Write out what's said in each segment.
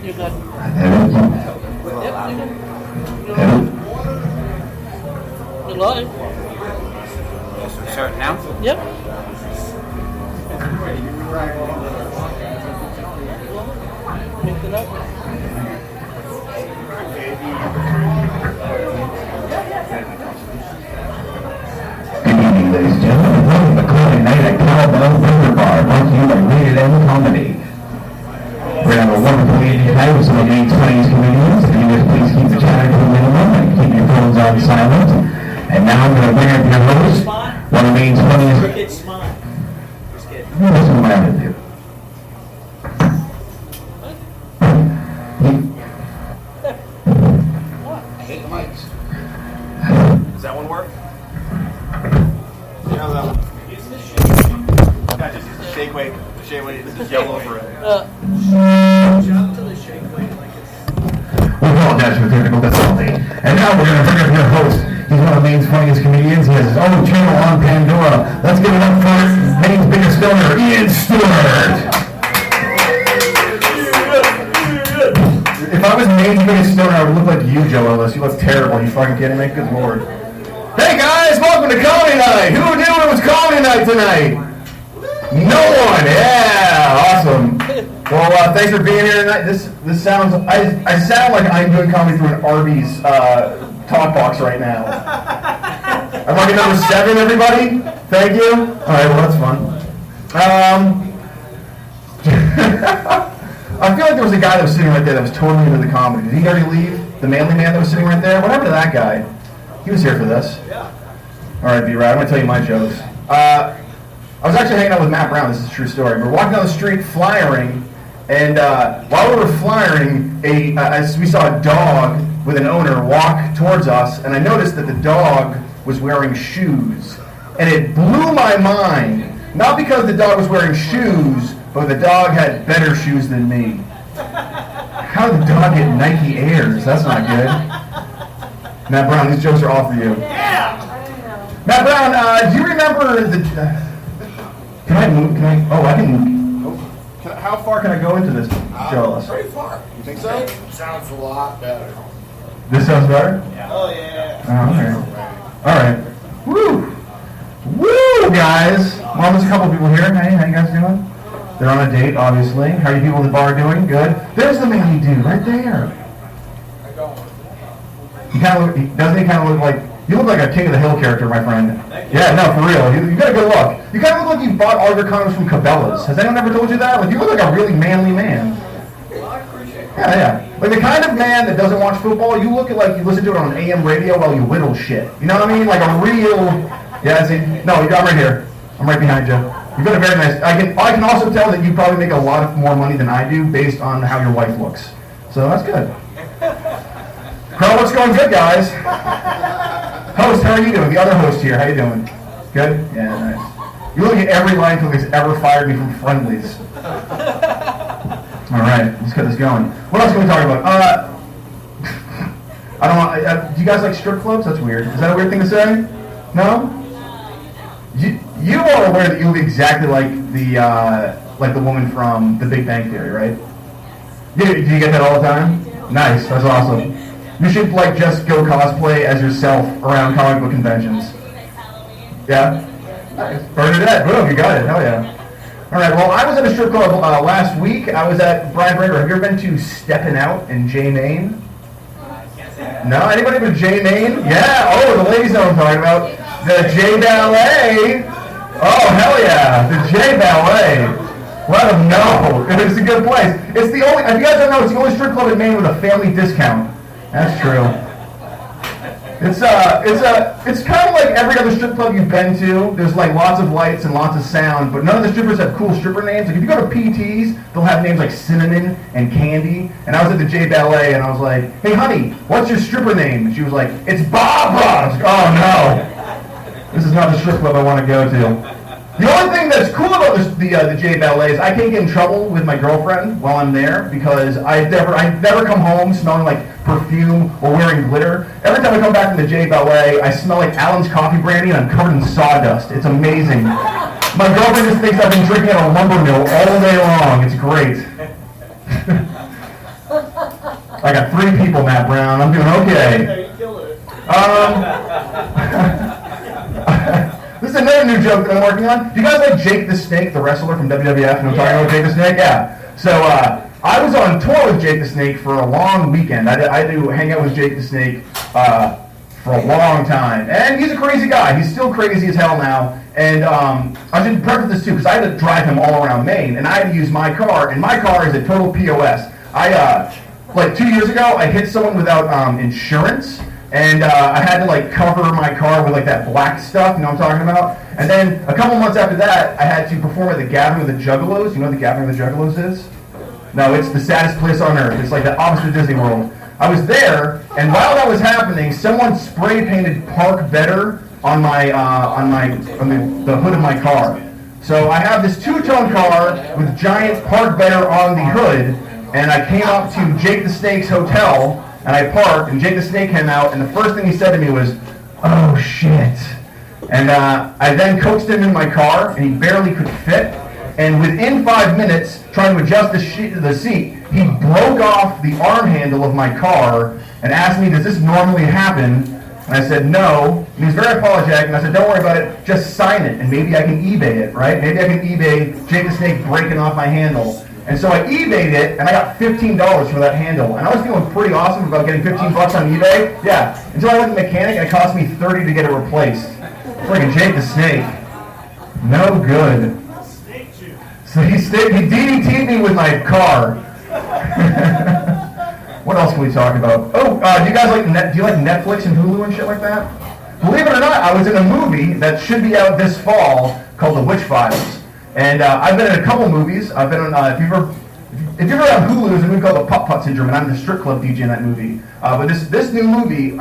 You're good. Yep, you're good. You're live. So we start now? Yep. Mix it up. Good evening, ladies and gentlemen. Welcome to Cowbell Night at Cowbell Burger Bar, brought to you by Rated M Comedy. We're going to have a wonderful evening tonight with some of the 20s comedians. If you would please keep the chatter to a minimum and keep your phones on silent. And now I'm going to bring up your host, one of Maine's funniest... Cricket smile. Just kidding. Listen to what I'm going to do. I hate the mics. Does that one work? You know that one? Yeah, just use the shake weight. The shake weight. This is yellow for it. Jump to the shake weight like this. We apologize for technical difficulty. And now we're going to bring up your host. He's one of Maine's funniest comedians. He has his own channel on Pandora. Let's give it up for Maine's biggest stoner, Ian Stuart. If I was Maine's biggest stoner, I would look like you, Joe Ellis. You look terrible. You fucking kidding me? Good lord. Hey guys, welcome to Comedy Night. Who knew it was Comedy Night tonight? No one. Yeah, awesome. Well, thanks for being here tonight. This sounds. I sound like I'm doing comedy through an Arby's talk box right now. I'm like number 7, everybody. Thank you. All right, well that's fun. I feel like there was a guy that was sitting right there that was totally into the comedy. Did he already leave? The manly man that was sitting right there? What happened to that guy? He was here for this. Yeah. All right, B-Rad, I'm going to tell you my jokes. I was actually hanging out with Matt Brown. This is a true story. We were walking down the street flyering, and while we were flying, we saw a dog with an owner walk towards us, and I noticed that the dog was wearing shoes. And it blew my mind, not because the dog was wearing shoes, but the dog had better shoes than me. How did the dog get Nike Airs? That's not good. Matt Brown, these jokes are all for you. Yeah. Matt Brown, do you remember the... can I move? Can I... Oh, I can move. How far can I go into this, Joe Ellis? Pretty far. You think so? Sounds a lot better. This sounds better? Yeah. Oh, yeah. Oh, okay. All right. Woo! Woo, guys! Well, there's a couple people here. Hey, how you guys doing? They're on a date, obviously. How are you people at the bar doing? Good. There's the manly dude right there. He doesn't he kind of look like... You look like a King of the Hill character, my friend. Yeah, no, for real. You got a good look. You kind of look like you bought all your condoms from Cabela's. Has anyone ever told you that? Like, you look like a really manly man. Yeah. Like the kind of man that doesn't watch football, you look like you listen to it on AM radio while you whittle shit. You know what I mean? Like a real... Yeah, see? No, I'm right here. I'm right behind you. You've got a very nice... I can also tell that you probably make a lot more money than I do based on how your wife looks. So that's good. Crow, what's going good, guys? Host, how are you doing? The other host here, how you doing? Good? Yeah, nice. You look at every line cook that's ever fired me from Friendlies. All right, let's get this going. What else can we talk about? I don't want... do you guys like strip clubs? That's weird. Is that a weird thing to say? No? You are aware that you look exactly like the woman from The Big Bang Theory, right? Do you get that all the time? Nice, that's awesome. You should just go cosplay as yourself around comic book conventions. Yeah? Nice. Bernadette, boom, you got it, hell yeah. Alright, well I was at a strip club last week. I was at Brian Brinegar. Have you ever been to Steppin' Out in J Maine? No? Anybody but J Maine? Yeah, oh, the ladies know what I'm talking about. The J Ballet. Oh, hell yeah, the J Ballet. Let them know. It's a good place. It's the only, if you guys don't know, it's the only strip club in Maine with a family discount. That's true. It's kind of like every other strip club you've been to. There's like lots of lights and lots of sound, but none of the strippers have cool stripper names. Like if you go to PT's, they'll have names like Cinnamon and Candy. And I was at the J Ballet and I was like, hey honey, what's your stripper name? And she was like, it's Barbara. I was like, oh no. This is not the strip club I want to go to. The only thing that's cool about the J Ballet is I can't get in trouble with my girlfriend while I'm there because I never come home smelling like perfume or wearing glitter. Every time I come back from the J Ballet, I smell like Allen's coffee brandy and I'm covered in sawdust. It's amazing. My girlfriend just thinks I've been drinking at a lumber mill all day long. It's great. I got 3 people, Matt Brown. I'm doing okay. Hey, you killed it. This is another new joke that I'm working on. Do you guys like Jake the Snake, the wrestler from WWF? You know what I'm talking about, Jake the Snake? Yeah. So I was on tour with Jake the Snake for a long weekend. I do hang out with Jake the Snake for a long time. And he's a crazy guy. He's still crazy as hell now. And I should preface this too, because I had to drive him all around Maine, and I had to use my car, and my car is a total POS. Like 2 years ago, I hit someone without insurance, and I had to like cover my car with like that black stuff, you know what I'm talking about? And then a couple months after that, I had to perform at the Gathering of the Juggalos. You know what the Gathering of the Juggalos is? No, it's the saddest place on earth. It's like the opposite of Disney World. I was there, and while that was happening, someone spray painted "Park Better" on the hood of my car. So I have this 2-tone car with giant "Park Better" on the hood, and I came up to Jake the Snake's hotel, and I parked, and Jake the Snake came out, and the first thing he said to me was, "Oh shit." And I then coaxed him in my car, and he barely could fit. And within 5 minutes, trying to adjust the seat, he broke off the arm handle of my car and asked me, "Does this normally happen?" And I said, "No." And he was very apologetic, and I said, "Don't worry about it, just sign it, and maybe I can eBay it, right? Maybe I can eBay Jake the Snake breaking off my handle." And so I eBayed it, and I got $15 for that handle. And I was feeling pretty awesome about getting $15 on eBay. Yeah, until I went to the mechanic, and it cost me $30 to get it replaced. Friggin' Jake the Snake. No good. So he DDT'd me with my car. What else can we talk about? Oh, do you guys like do you like Netflix and Hulu and shit like that? Believe it or not, I was in a movie that should be out this fall called The Witch Files. And I've been in a couple movies. I've been on, if you've ever had Hulu, there's a movie called The Putt-Putt Syndrome, and I'm the strip club DJ in that movie. But this new movie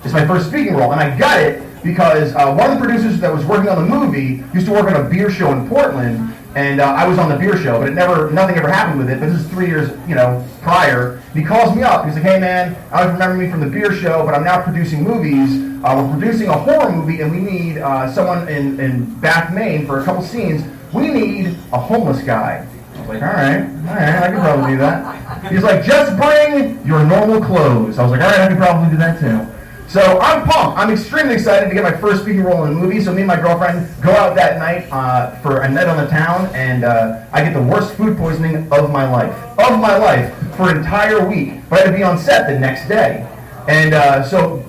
is my first speaking role, and I got it because one of the producers that was working on the movie used to work on a beer show in Portland, and I was on the beer show, but nothing ever happened with it. But this is 3 years, prior. And he calls me up. He's like, "Hey man, I don't remember me from the beer show, but I'm now producing movies. We're producing a horror movie, and we need someone in Bath, Maine for a couple scenes. We need a homeless guy." I was like, all right, I can probably do that. He's like, "Just bring your normal clothes." I was like, all right, I can probably do that too. So I'm pumped. I'm extremely excited to get my first speaking role in a movie. So me and my girlfriend go out that night for a night on the town, and I get the worst food poisoning of my life for an entire week. But I had to be on set the next day. And so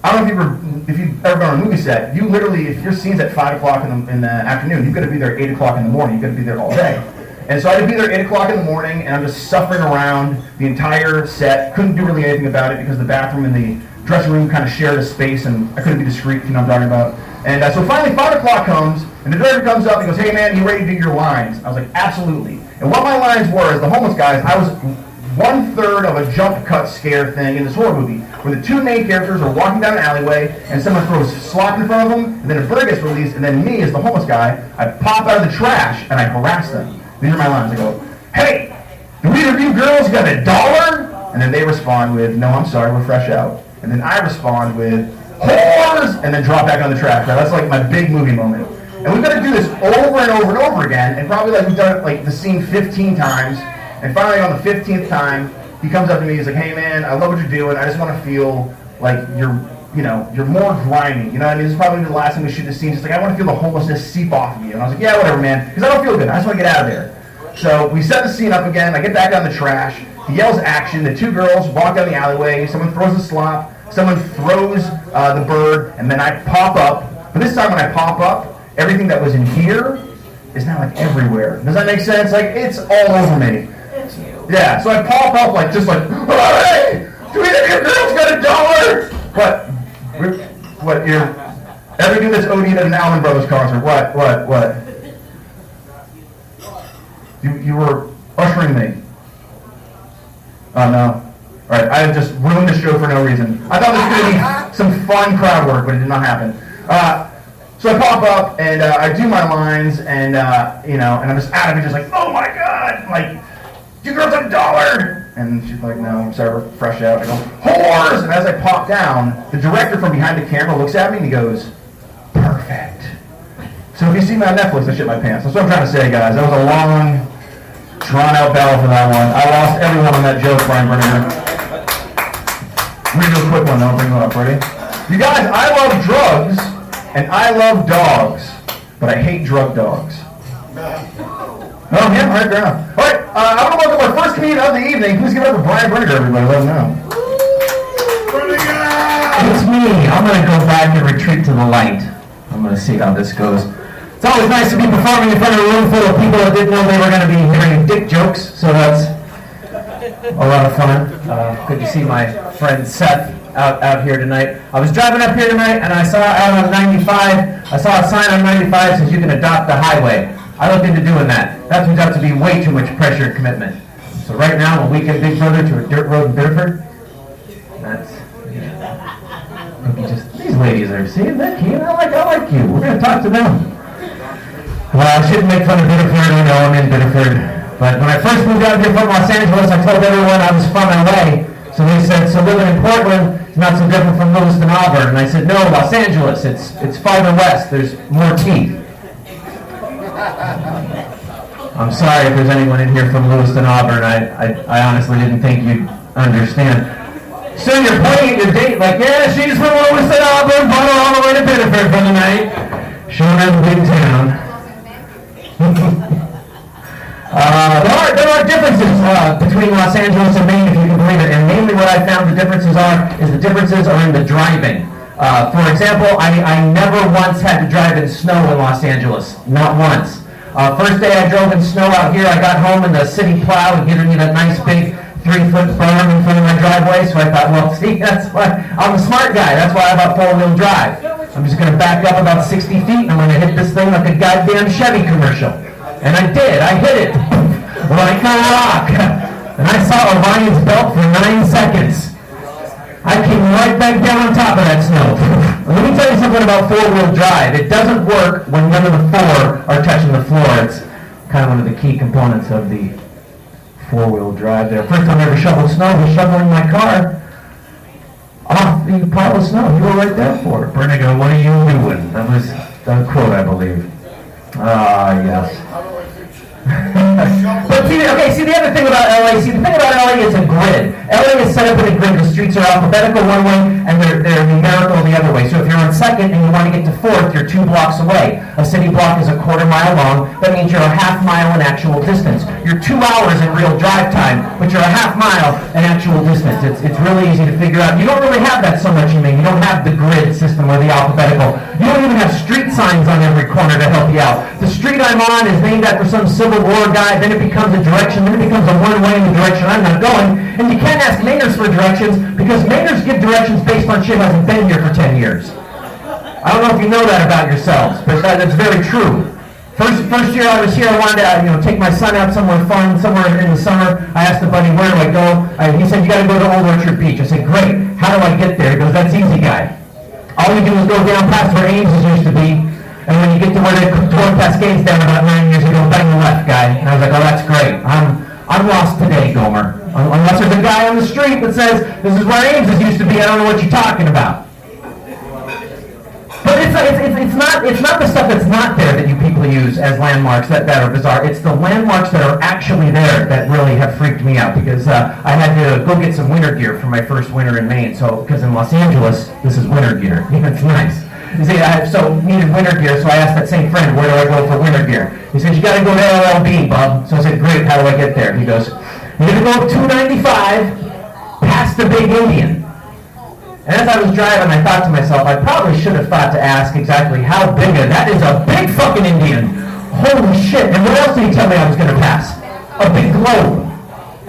I don't know if you've ever been on a movie set. You literally, if your scene's at 5 o'clock in the afternoon, you've got to be there at 8 o'clock in the morning. You've got to be there all day. And so I had to be there at 8 o'clock in the morning, and I'm just suffering around the entire set. Couldn't do really anything about it because the bathroom and the dressing room kind of shared a space, and I couldn't be discreet, you know what I'm talking about. And so finally 5 o'clock comes, and the director comes up and goes, "Hey man, you ready to do your lines?" I was like, "Absolutely." And what my lines were, as the homeless guys, I was 1/3 of a jump cut scare thing in this horror movie, where the 2 main characters are walking down an alleyway, and someone throws slop in front of them, and then a bird gets released, and then me, as the homeless guy, I pop out of the trash, and I harass them. These are my lines. I go, "Hey, do either of you girls got $1?" And then they respond with, "No, I'm sorry, we're fresh out." And then I respond with, "Whores!" and then drop back on the trash. Now, that's like my big movie moment. And we've got to do this over and over and over again, and probably like we've done it like the scene 15 times. And finally, on the 15th time, he comes up to me. He's like, "Hey man, I love what you're doing. I just want to feel like you're more grimy. You know what I mean? This is probably the last time we shoot this scene. Just like, I want to feel the homelessness seep off of you." And I was like, "Yeah, whatever, man, because I don't feel good. I just want to get out of there." So we set the scene up again. I get back on the trash. He yells action. The 2 girls walk down the alleyway. Someone throws a slop. Someone throws the bird, and then I pop up. But this time when I pop up, everything that was in here is now like everywhere. Does that make sense? Like, it's all over me. Yeah, so I pop up like, "Hey, do either of you girls got $1?" What, you're ever do this OD at an Allman Brothers concert? What? You were ushering me. Oh no. Alright, I have just ruined the show for no reason. I thought this was going to be some fun crowd work, but it did not happen. So I pop up, and I do my lines, and and I'm just out of it, just like, "Oh my god, like, you girls have $1?" And she's like, "No, I'm sorry, we're fresh out." I go, "Whores!" And as I pop down, the director from behind the camera looks at me and he goes, "Perfect." So if you see me on Netflix, I shit my pants. That's what I'm trying to say, guys. That was a long, drawn-out battle for that one. I lost everyone on that joke, Brian Brinegar. Let me do a quick one, I'll bring it up, ready? You guys, I love drugs, and I love dogs, but I hate drug dogs. Oh, yeah, all right, fair enough. All right, I want to welcome our first comedian of the evening. Please give it up for Brian Brinegar, everybody. Let him know. It's me. I'm going to go back and retreat to the light. I'm going to see how this goes. It's always nice to be performing in front of a room full of people that didn't know they were going to be hearing dick jokes, so that's a lot of fun. Good to see my friend Seth out here tonight. I was driving up here tonight, and I saw out on 95, I saw a sign on 95 that says you can adopt the highway. I looked into doing that. That turns out to be way too much pressure and commitment. So right now, I'm a weekend big brother to a dirt road in Biddeford. That's, these ladies are seeing that, Ian. I like you. We're going to talk to them. Well, I shouldn't make fun of Biddeford. I know I'm in Biddeford. But when I first moved out here from Los Angeles, I told everyone I was from LA. So they said, so living in Portland is not so different from Lewiston, Auburn. And I said, no, Los Angeles, it's farther west. There's more teeth. I'm sorry if there's anyone in here from Lewiston, Auburn. I honestly didn't think you'd understand. So you're playing at your date like, yeah, she's from Lewiston, Auburn, brought her all the way to Biddeford for the night. Showing her the big town. There are differences between Los Angeles and Maine, if you can believe it. And mainly what I found the differences are in the driving. For example, I never once had to drive in snow in Los Angeles. Not once. First day I drove in snow out here, I got home and the city plow had given me that nice big 3-foot berm in front of my driveway. So I thought, well, see, that's why I'm a smart guy. That's why I bought four-wheel drive. I'm just going to back up about 60 feet and I'm going to hit this thing like a goddamn Chevy commercial. And I did. I hit it like a rock. And I saw Orion's belt for 9 seconds. I came right back down on top of that snow. Let me tell you something about four-wheel drive. It doesn't work when none of the four are touching the floor. It's kind of one of the key components of the four-wheel drive there. First time I ever shoveled snow was shoveling my car off the pile of snow. You were right there for it. Brinegar, what are you doing? That was a quote, I believe. Yes. But see, the other thing about LA, is a grid. LA is set up in a grid. The streets are alphabetical one way, and they're numerical the other way. So if you're on 2nd and you want to get to 4th, you're 2 blocks away. A city block is a quarter mile long. That means you're a half mile in actual distance. You're 2 hours in real drive time, but you're a half mile in actual distance. It's really easy to figure out. You don't really have that so much in Maine. You don't have the grid system or the alphabetical. You don't even have street signs on every corner to help you out. The street I'm on is named after some Civil War guy, then it becomes a direction, then it becomes a one-way in the direction I'm not going, and you can't ask Mainers for directions because Mainers give directions based on shit hasn't been here for 10 years. I don't know if you know that about yourselves, but that's very true. First year I was here, I wanted to take my son out somewhere fun, somewhere in the summer. I asked the buddy, where do I go? He said, you got to go to Old Orchard Beach. I said, great. How do I get there? He goes, that's easy, guy. All you do is go down past where Ames's used to be, and when you get to where they tore Cascades down about 9 years ago, bang the left, guy. And I was like, oh, that's great. I'm lost today, Gomer. Unless there's a guy on the street that says, this is where Ames's used to be, I don't know what you're talking about. But it's not the stuff that's not there that you people use as landmarks that are bizarre. It's the landmarks that are actually there that really have freaked me out because I had to go get some winter gear for my first winter in Maine. So, because in Los Angeles, this is winter gear. It's nice. You see, I needed winter gear, so I asked that same friend, where do I go for winter gear? He said, you got to go to LLB, bub. So I said, great, how do I get there? He goes, you're going to go 295 past the Big Indian. And as I was driving, I thought to myself, I probably should have thought to ask exactly how big that is a big fucking Indian. Holy shit. And what else did he tell me I was going to pass? A big globe.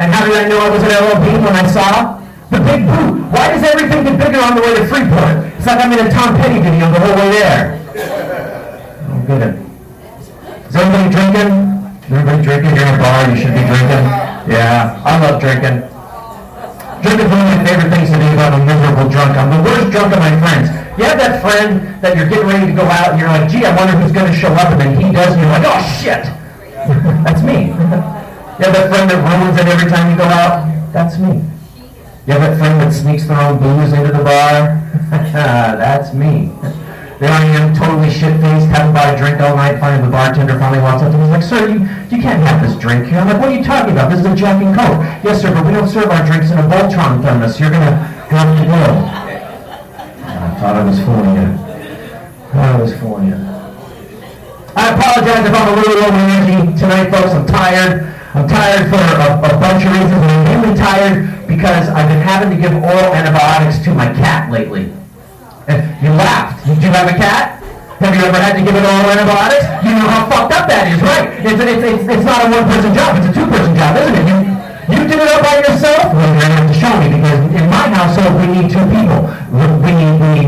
And how did I know I was at LLB when I saw the big boot? Why does everything get bigger on the way to Freeport? It's like I'm in a Tom Petty video the whole way there. Oh, good. Is everybody drinking? Is everybody drinking? You're in a bar, you should be drinking. Yeah, I love drinking. Drinking is one of my favorite things to do when I'm a miserable drunk. I'm the worst drunk of my friends. You have that friend that you're getting ready to go out and you're like, gee, I wonder who's going to show up, and then he does, and you're like, oh, shit. That's me. You have that friend that ruins it every time you go out? That's me. You have that friend that sneaks their own booze into the bar? That's me. There I am, totally shit-faced, haven't bought a drink all night, finally the bartender finally walks up to me, he's like, sir, you can't have this drink here. I'm like, what are you talking about? This is a Jack and Coke. Yes, sir, but we don't serve our drinks in a Voltron thermos. You're gonna How'd you go? I thought I was fooling you. I apologize if I'm a little over energy tonight, folks. I'm tired. I'm tired for a bunch of reasons. I'm mainly tired because I've been having to give oral antibiotics to my cat lately. You laughed. Did you have a cat? Have you ever had to give it oral antibiotics? You know how fucked up that is, right? It's not a one-person job. It's a two-person job, isn't it? You did it all by yourself? Well, you're going to have to show me, because in my household, we need two people. We need me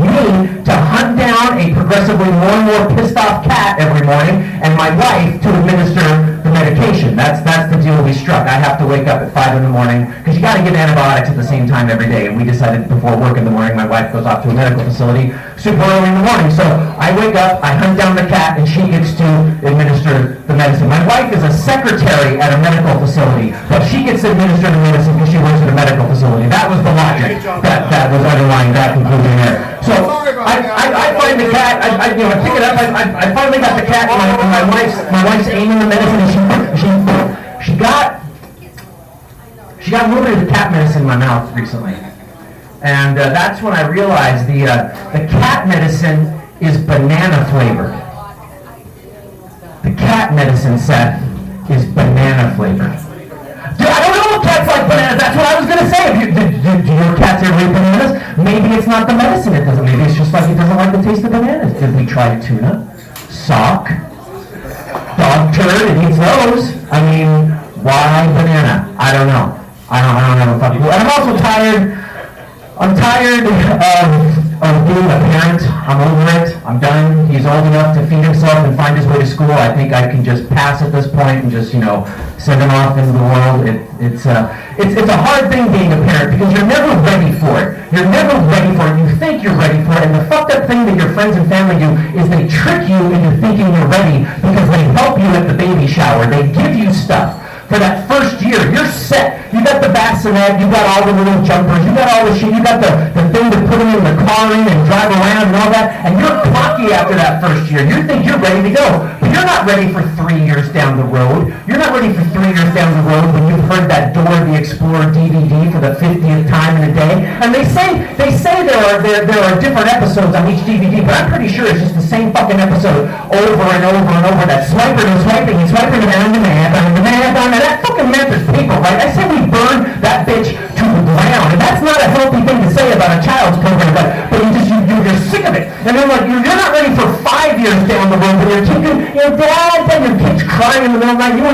to hunt down a progressively more and more pissed-off cat every morning, and my wife to administer the medication. That's the deal we struck. I have to wake up at 5 in the morning, because you got to give antibiotics at the same time every day, and we decided before work in the morning, my wife goes off to a medical facility super early in the morning. So I wake up, I hunt down the cat, and she gets to administer the medicine. My wife is a secretary at a medical facility, but she gets to administer the medicine because she works at a medical facility. That was the logic that was underlying that conclusion there. So I find the cat, I pick it up, I finally got the cat, and my wife's aiming the medicine, and she got a little bit of the cat medicine in my mouth recently. And that's when I realized the cat medicine is banana flavored. The cat medicine, Seth, is banana flavored. I don't know if cats like bananas. That's what I was going to say. Do your cats ever eat bananas? Maybe it's not the medicine it doesn't. Maybe it's just like it doesn't like the taste of bananas. Did we try tuna? Sock? Dog turd? It eats those. I mean, why banana? I don't know. I don't have a fucking clue. And I'm also tired. I'm tired of being a parent. I'm over it. I'm done. He's old enough to feed himself and find his way to school. I think I can just pass at this point and just, send him off into the world. It's a hard thing being a parent because you're never ready for it. You're never ready for it. You think you're ready for it. And the fucked up thing that your friends and family do is they trick you into thinking you're ready because they help you at the baby shower. They give you stuff. For that first year, you're set. You got the bassinet, you got all the little jumpers, you got all the shit, you got the thing to put them in the car in and drive around and all that, and you're cocky after that first year. You think you're ready to go, but you're not ready for 3 years down the road. You're not ready for 3 years down the road when you've heard that Dora the Explorer DVD for the 50th time in a day. And they say there are different episodes on each DVD, but I'm pretty sure it's just the same fucking episode over and over and over. That swiping and swiping and swiping and on that fucking Memphis people, right? I say we burn that bitch to the ground, and that's not a healthy thing to say about a child's program, but you're sick of it. And then you're not ready for 5 years down the road, but you're thinking, Dad, then your kid's crying in the middle of the night. You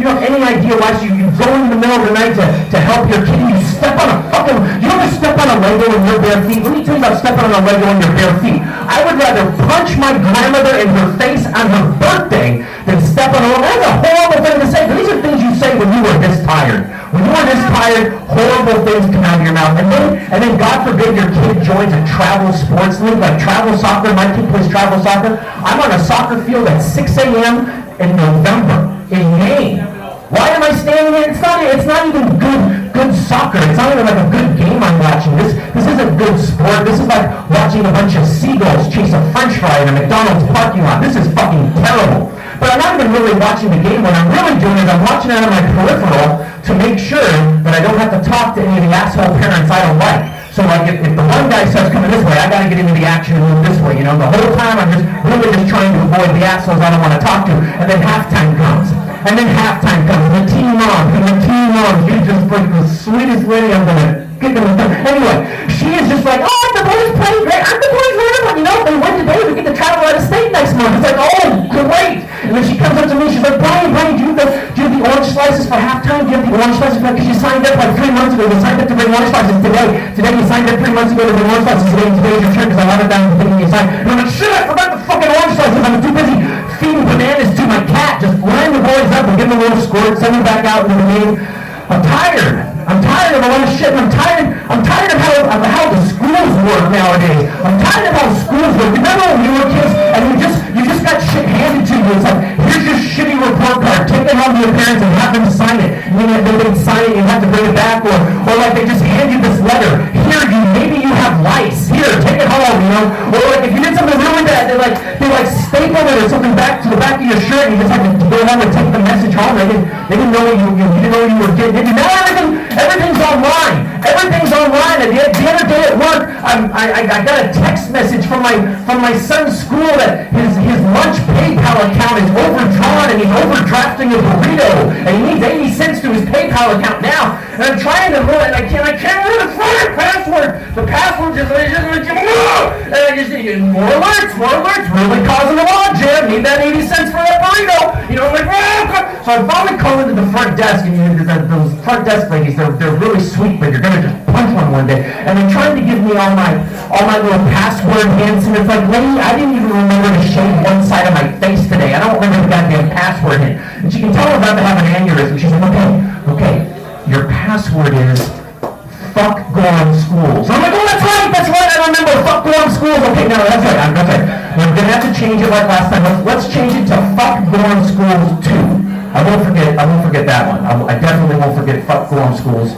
don't have any idea why you go in the middle of the night to help your kid. You step on you ever step on a Lego in your bare feet? Let me tell you about stepping on a Lego in your bare feet. I would rather punch my grandmother in her face on her birthday than step on a Lego. That's a horrible thing to say, but these are things you say when you were this tired. When you are this tired, horrible things come out of your mouth. And then God forbid your kid joins a travel sports league, like travel soccer. My kid plays travel soccer. I'm on a soccer field at 6 a.m. in November, in Maine. Why am I standing here? It's not even good soccer. It's not even like a good game I'm watching. This isn't good sport. This is like watching a bunch of seagulls chase a French fry in a McDonald's parking lot. This is fucking terrible. But I'm not even really watching the game. What I'm really doing is I'm watching out of my peripheral to make sure that I don't have to talk to any of the asshole parents I don't like. So if the one guy starts coming this way, I got to get into the action and move this way. The whole time I'm just trying to avoid the assholes I don't want to talk to. And then halftime comes. And the team mom, she's just like the sweetest lady I'm going to get them. Anyway, she is just like, oh, the boys playing great. Aren't the boys learning? They win today. We get to travel out of state next month. It's like, oh, great. And then she comes up to me. She's like, Brian, do you have the orange slices for halftime? Do you have the orange slices for? Because you signed up like 3 months ago. You signed up to bring orange slices today. Today you signed up 3 months ago to bring orange slices. Today's your turn because I have it down at the beginning of the sign. And I'm like, shit, I forgot the fucking orange slices. I'm too busy feeding bananas to my cat. Just line the boys up and give them a little squirt, send them back out into the game. I'm tired of a lot of shit. I'm tired of how the schools work nowadays. I'm tired of how schools work. Remember when we were kids and you just got shit handed to you? It's like, here's your shitty report card. Take it home to your parents and have them sign it. And then they didn't sign it, you have to bring it back. Or like they just hand you this letter. Here, maybe you have lice. Here, take it home, Or like if you did something really bad, they staple it or something back to the back of your shirt and you just had to go home and take the message home. They didn't know what you were getting into. Now everything's online. Everything's online. online. And the other day at work, I got a text message from my son's school that his lunch PayPal account is overdrawn and he's overdrafting a burrito and he needs 80 cents to his PayPal account now. And I'm trying to remember, and I can't remember the password. The password just and I just more alerts, really causing a log jam. Need that 80 cents for that burrito. You know, I'm like, so I finally call into the front desk, and those front desk ladies, they're really sweet, but you're gonna just punch one day. And they're trying to give me all my little password hints, and it's like, lady, I didn't even remember to shave one side of my face today. I don't remember the goddamn password hint. And she can tell I'm about to have an aneurysm. She's like, okay, your password is fuck Gorham Schools. I'm like, oh, that's right, I remember, fuck Gorham Schools. Okay, no, that's right, I'm gonna have to change it like last time. Let's change it to fuck Gorham Schools 2. I won't forget that one. I definitely won't forget fuck Gorham Schools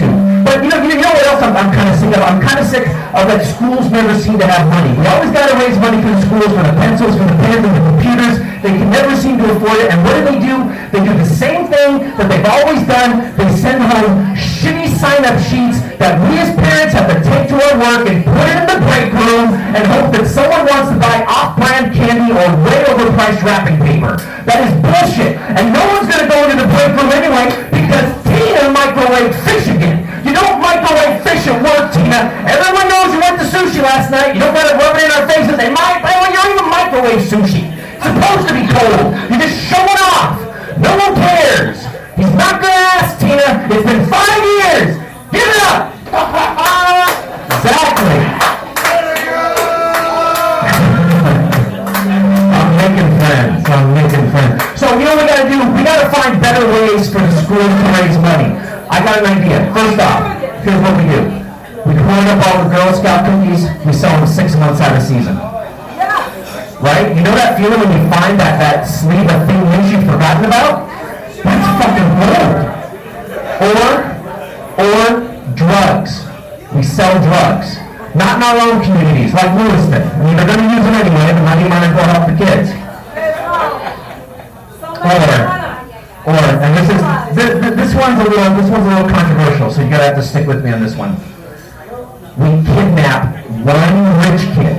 2. But you know what else I'm kind of sick of? I'm kind of sick of that schools never seem to have money. We always got to raise money for the schools, for the pencils, for the pens, and the computers. They can never seem to afford it. And what do? They do the same thing that they've always done. They send home shitty sign-up sheets that we as parents have to take to our work and put it in the break room and hope that someone wants to buy off-brand candy or way overpriced wrapping paper. That is bullshit. And no one's going to go into the break room anyway because Tina microwaved fish again. You don't microwave fish at work, Tina. Everyone knows you went to sushi last night. You don't got to rub it in our faces. And you don't even microwave sushi. It's supposed to be cold. You just show it off. No one cares. He's not going to ask, Tina. It's been 5 years. Give it up. Exactly. I'm making friends. So you know what we got to do? We got to find better ways for the school to raise money. I got an idea. First off, here's what we do. We clean up all the Girl Scout cookies. We sell them 6 months out of season. Right? You know that feeling when you find that sleeve of thing you've forgotten about? That's fucking gold. Or drugs. We sell drugs. Not in our own communities, like Lewiston. I mean, they're going to use them anyway, but money might as well help the kids. And this one's a little controversial, so you're gonna have to stick with me on this one. We kidnap one rich kid.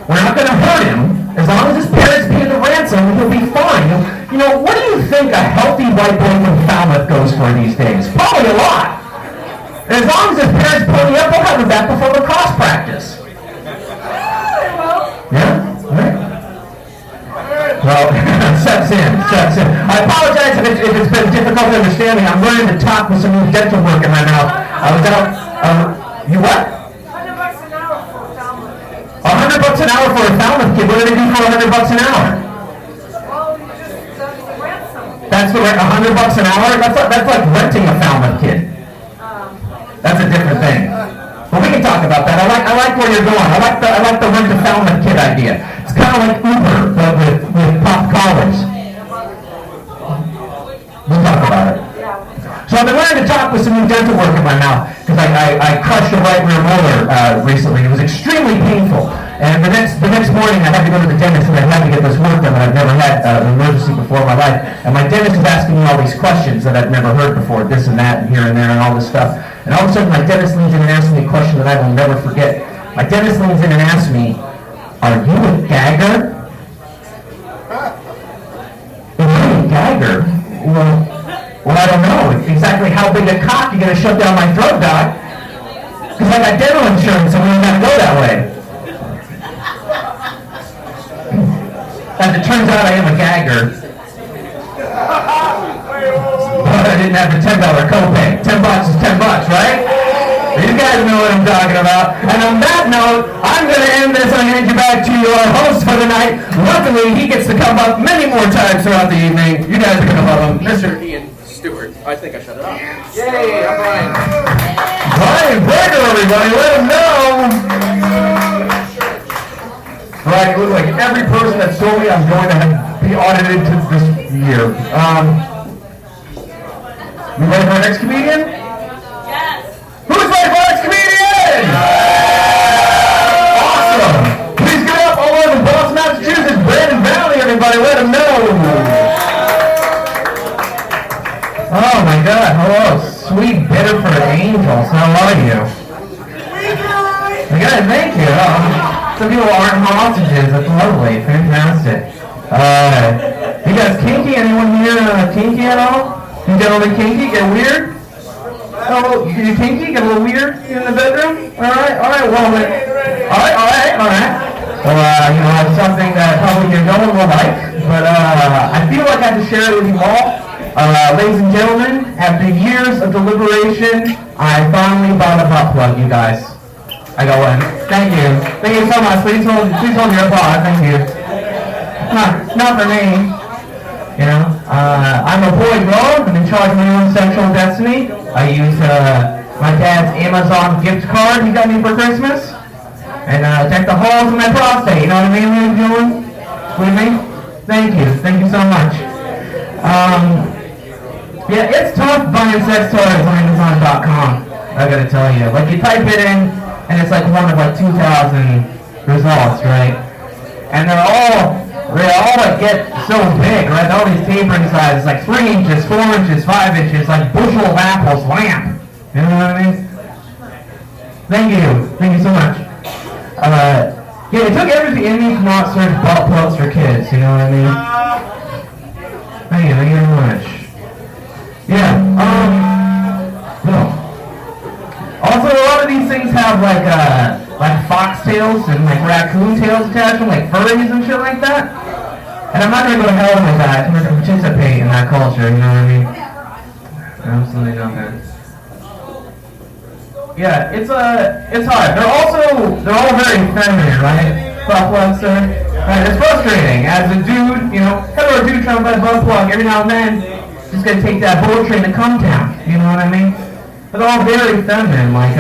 We're not gonna hurt him. As long as his parents pay the ransom, he'll be fine. You know, what do you think a healthy white boy from Falmouth goes for these days? Probably a lot. And as long as his parents pony up, we'll have him back before lacrosse practice. Yeah? All right. Well, steps in. I apologize if it's been difficult to understand me. I'm learning to talk with some new dental work in my mouth. I was out, you what? $100 an hour for a Falmouth. $100 an hour for a Falmouth kid. What do they do for $100 an hour? Well, you just ransom. That's the rent, $100 an hour? That's like renting a Falmouth kid. That's a different thing. But we can talk about that. I like where you're going. I like the rent a Falmouth kid idea. It's kind of like Uber, but with pop collars. We'll talk about it. So I've been learning to talk with some new dental work in my mouth because I crushed a right rear molar recently. It was extremely painful. And the next morning I had to go to the dentist and I had to get this work done. I've never had an emergency before in my life. And my dentist was asking me all these questions that I'd never heard before, this and that and here and there and all this stuff. And all of a sudden my dentist leans in and asks me a question that I will never forget. My dentist leans in and asks me, "Are you a gagger?" Am I a gagger? Well, I don't know exactly how big a cock you're going to shove down my throat, Doc. Because I got dental insurance and we don't have to go that way. As it turns out, I am a gagger. But I didn't have the $10 copay. $10 is $10, right? You guys know what I'm talking about. And on that note, I'm going to end this and hand you back to your host for the night. Luckily, he gets to come up many more times throughout the evening. You guys are going to love him. Mr. Ian Stuart. I think I shut it off. Yay, I'm Brian. Brian Brinegar, everybody. Let him know. Right, it looks like every person that told me I'm going to be audited this year. You ready for our next comedian? Who's ready for our next comedian? Awesome! Please give it up all over Boston, Massachusetts, Brandon Valley, everybody, let him know! Oh my God, hello, sweet Biddeford angels. How are you? Good, thank you. Some people aren't hostages. That's lovely. Fantastic. You guys kinky? Anyone here kinky at all? You gentlemen kinky? Get weird? Oh, you kinky? Get a little weird in the bedroom? Alright, well, alright. Well, it's something that probably no one will like, but I feel like I have to share it with you all. Ladies and gentlemen, after years of deliberation, I finally bought a butt plug, you guys. I go in. Thank you. Thank you so much. Please hold your applause. Thank you. Not for me. I'm a boy girl. I'm in charge of my own sexual destiny. I use my dad's Amazon gift card he got me for Christmas. And check the holes in my prostate. You know what I mean, ladies and gentlemen? With me? Thank you so much. Yeah, it's tough buying sex toys on Amazon.com. I gotta tell you. Like, you type it in, and it's like one of like 2,000 results, right? And they're all like get so big, right? All these tapering sizes, like 3 inches, 4 inches, 5 inches, like bushel of apples, lamp. You know what I mean? Thank you so much. Yeah, it took everything in me to not serve butt plugs for kids, you know what I mean? Thank you very much. Yeah, no. Also, a lot of these things have like foxtails and like raccoon tails attached to them, like furries and shit like that. And I'm not gonna go to hell with that. I'm gonna participate in that culture, you know what I mean? Absolutely not, man. Yeah, it's hard. They're all very feminine, right? Butt plugs, sir. Right, it's frustrating. As a dude, hetero dude trying to buy a butt plug every now and then, just gonna take that bullet train to come town. You know what I mean? But they're all very feminine. Like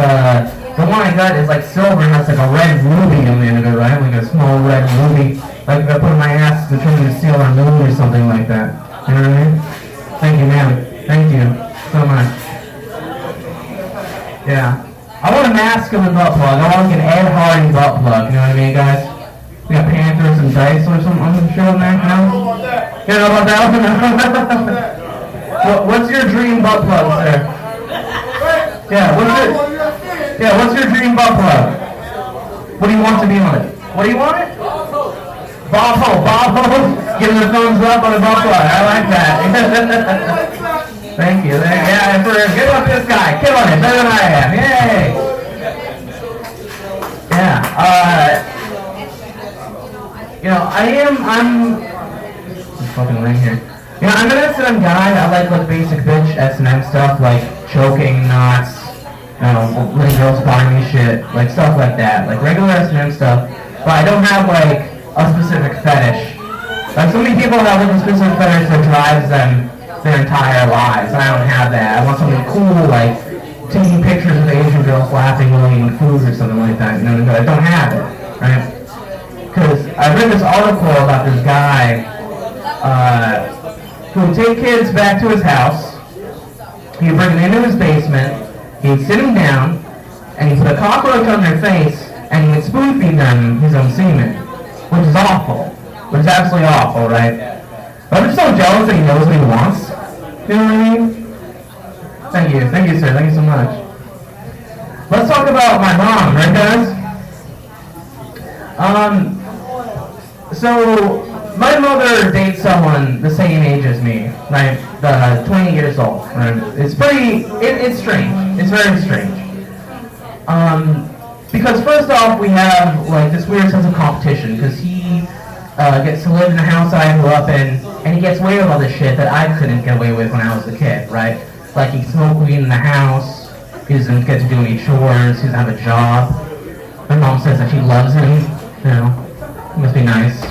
the one I got is like silver and has like a red ruby on the end of it, right? Like a small red ruby. Like if I put in my ass to turn into Sailor Moon or something like that. You know what I mean? Thank you, ma'am. Thank you so much. Yeah. I want a masculine butt plug. I want like an Ed Hardy butt plug. You know what I mean, guys? We got Panthers and Dice or something on the show there. You know about that? What's your dream butt plug, sir? Yeah, what's your dream butt plug? What do you want to be on it? What do you want it? Bob Ho. Giving the thumbs up on a butt plug. I like that. Thank you. Yeah, good luck this guy. Killing it. Better than I am. Yay. Yeah. I'm fucking right here. I'm an S&M guy. I like basic bitch S&M stuff, like choking, knots, letting girls buy me shit, like stuff like that, like regular S&M stuff. But I don't have like a specific fetish. Like so many people have like a specific fetish that drives them their entire lives. I don't have that. I want something cool, like taking pictures of Asian girls laughing while eating food or something like that. I don't have it, right? Because I read this article about this guy who would take kids back to his house. He'd bring them into his basement. He'd sit them down, and he'd put a cockroach on their face, and he would spoon feed them his own semen, which is awful. Which is absolutely awful, right? But I'm just so jealous that he knows what he wants. You know what I mean? Thank you, sir. Thank you so much. Let's talk about my mom, right, guys? So my mother dates someone the same age as me, right? 20 years old. Right? It's strange. It's very strange. Because first off, we have like this weird sense of competition, because he gets to live in the house I grew up in, and he gets away with all this shit that I couldn't get away with when I was a kid, right? Like he smoked weed in the house, he doesn't get to do any chores, he doesn't have a job. My mom says that she loves him, it must be nice.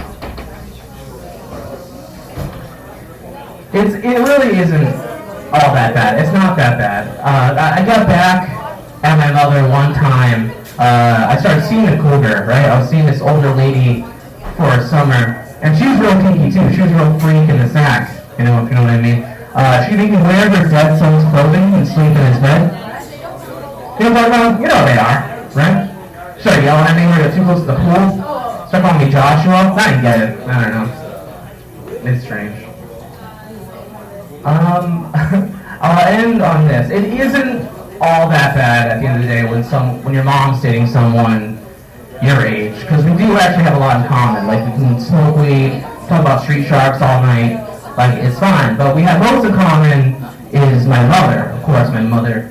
It really isn't all that bad. It's not that bad. I got back at my mother one time. I started seeing a cougar, right? I was seeing this older lady for a summer, and she was real kinky too. She was a real freak in the sack, if you know what I mean. She made me wear her dead son's clothing and sleep in his bed. You know what I'm talking about? You know what they are, right? Start yelling at me when we got too close to the pool. Start calling me Joshua. I didn't get it. I don't know. It's strange. I'll end on this. It isn't all that bad at the end of the day when your mom's dating someone your age, because we do actually have a lot in common. Like, we can smoke weed, talk about street sharks all night, like, it's fine. But we have most in common is my mother, of course, my mother,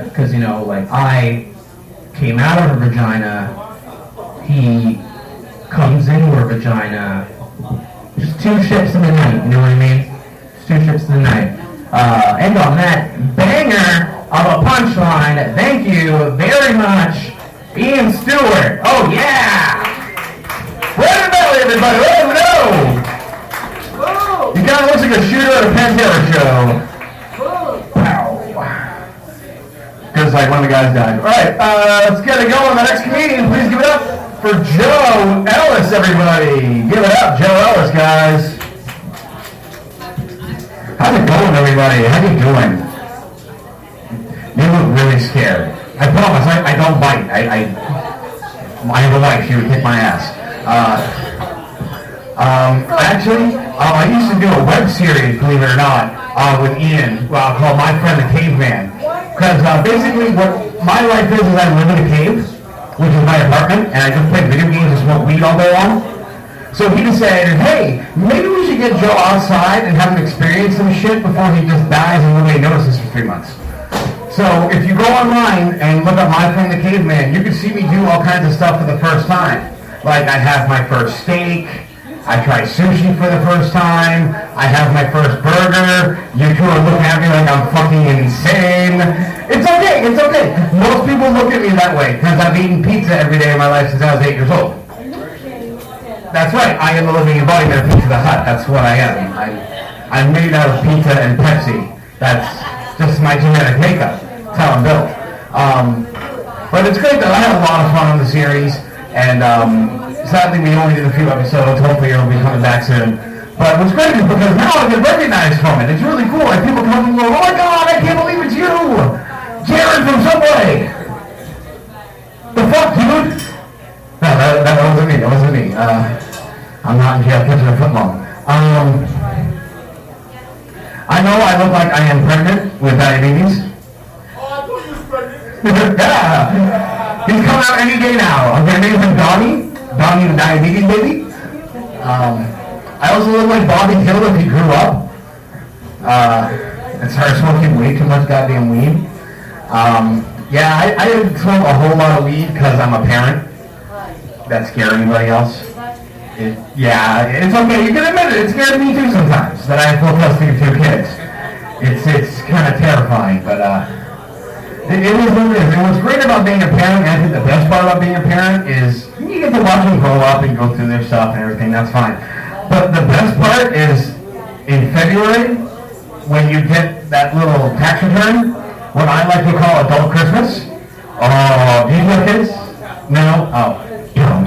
because, you know, like, I came out of her vagina, he comes into her vagina, just 2 ships in the night, you know what I mean? Just 2 ships in the night. And on that banger of a punchline, thank you very much, Ian Stuart. Oh yeah! Let him know, everybody. Let him know. He kind of looks like a shooter at a Pantera show. Pow. Because like one of the guys died. All right, let's get it going. The next comedian, please give it up for Joe Ellis, everybody. Give it up, Joe Ellis, guys. How's it going, everybody? How you doing? You look really scared. I promise, I don't bite. I have a wife, she would kick my ass. Actually, I used to do a web series, believe it or not, with Ian, called My Friend the Caveman. Because basically what my life is I live in a cave, which is my apartment, and I just play video games and smoke weed all day long. So he decided, hey, maybe we should get Joe outside and have him experience some shit before he just dies and nobody notices for 3 months. So if you go online and look up My Friend the Caveman, you can see me do all kinds of stuff for the first time. Like I have my first steak, I try sushi for the first time, I have my first burger, you two are looking at me like I'm fucking insane. It's okay, it's okay. Most people look at me that way because I've eaten pizza every day of my life since I was 8 years old. That's right, I am the living embodiment of Pizza the Hut. That's what I am. I'm made out of pizza and Pepsi. That's just my genetic makeup. That's how I'm built. But it's great though. I had a lot of fun on the series, and sadly we only did a few episodes. Hopefully it'll be coming back soon. But what's great is because now I get recognized from it. It's really cool. Like people come and go, oh my god, I can't believe it's you! Jared from Subway! The fuck, dude? No, that wasn't me. That wasn't me. I'm not in jail catching a footlong. I know I look like I am pregnant with diabetes. Oh, I thought you was pregnant. Yeah. He's coming out any day now. I'm gonna name him Donnie. Donnie the diabetes baby. I also look like Bobby Hill if he grew up. And started smoking way too much goddamn weed. Yeah, I didn't smoke a whole lot of weed because I'm a parent. That scare anybody else? Yeah, it's okay. You can admit it. It scared me too sometimes that I have full custody of 2 kids. It's kind of terrifying, but it is what it is. And what's great about being a parent, and I think the best part about being a parent is you get to watch them grow up and go through their stuff and everything. That's fine. But the best part is in February when you get that little tax return, what I like to call adult Christmas. Oh, do you have kids? No? Oh. Don't.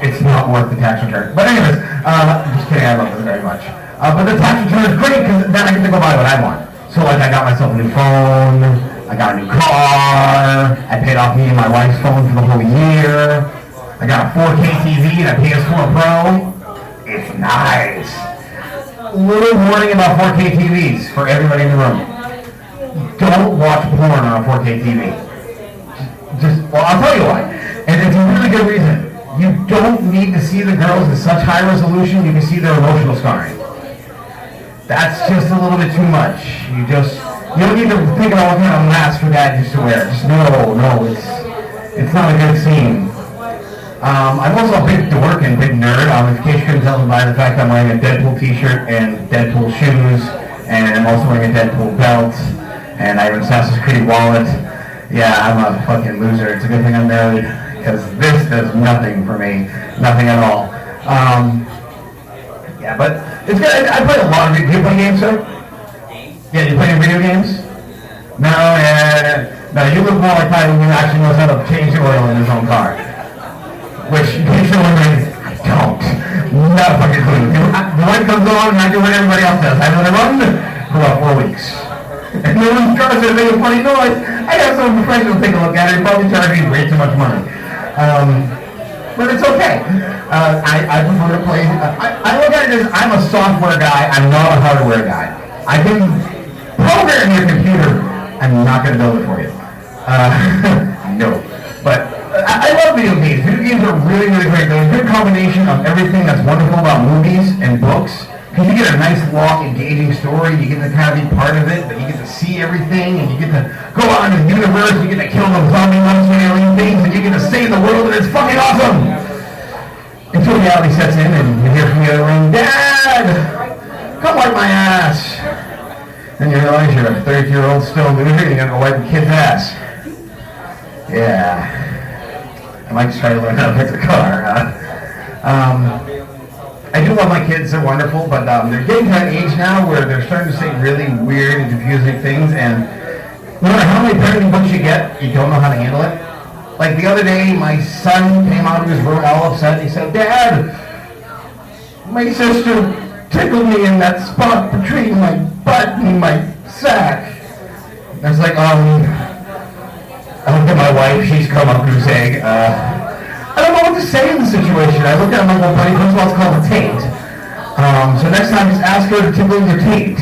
It's not worth the tax return. But anyways, just kidding, I love it very much. But the tax return is great because then I get to go buy what I want. So like I got myself a new phone, I got a new car, I paid off me and my wife's phone for the whole year, I got a 4K TV and a PS4 Pro. It's nice. Little warning about 4K TVs for everybody in the room. Don't watch porn on a 4K TV. Well, I'll tell you why. And it's a really good reason. You don't need to see the girls in such high resolution, you can see their emotional scarring. That's just a little bit too much. You don't need to think about what kind of mask your dad used to wear. Just no, it's not a good scene. I'm also a big dork and big nerd. In case you couldn't tell by the fact I'm wearing a Deadpool t-shirt and Deadpool shoes, and I'm also wearing a Deadpool belt, and I have an Assassin's Creed wallet. Yeah, I'm a fucking loser. It's a good thing I'm married, because this does nothing for me. Nothing at all. Yeah, but it's good. I play a lot of video. Do you play games, sir? Yeah, do you play any video games? No, no, you look more like Tyler who actually knows how to change the oil in his own car. Which, in case you're wondering, I don't. Not a fucking clue. The light comes on and I do what everybody else does. I let it run for about 4 weeks. And no one's trying to make a funny noise. I got some friends who'll take a look at it and probably charge me way too much money. But it's okay. I prefer to play. I look at it as I'm a software guy. I'm not a hardware guy. I can program your computer I'm not going to build it for you. No. But I love video games. Video games are really, really great. They're a good combination of everything that's wonderful about movies and books. Because you get a nice, long, engaging story. You get to kind of be part of it, but you get to see everything, and you get to go out in the universe. You get to kill the zombie monster alien things, and you get to save the world, and it's fucking awesome! Until reality sets in, and you hear from the other room, Dad! Come wipe my ass! Then you realize you're a 30-year-old still loser, and you're going to go wipe a kid's ass. Yeah. I might just try to learn how to fix a car, huh? I do love my kids, they're wonderful, but they're getting to that age now where they're starting to say really weird and confusing things, and no matter how many parenting books you get, you don't know how to handle it. Like the other day, my son came out of his room all upset, and he said, Dad, my sister tickled me in that spot between my butt and my sack. And I was like, I looked at my wife, she's come up goose egg, I don't know what to say in the situation. I looked at my little buddy, first of all, it's called a taint. So next time, just ask her to tickle your taint.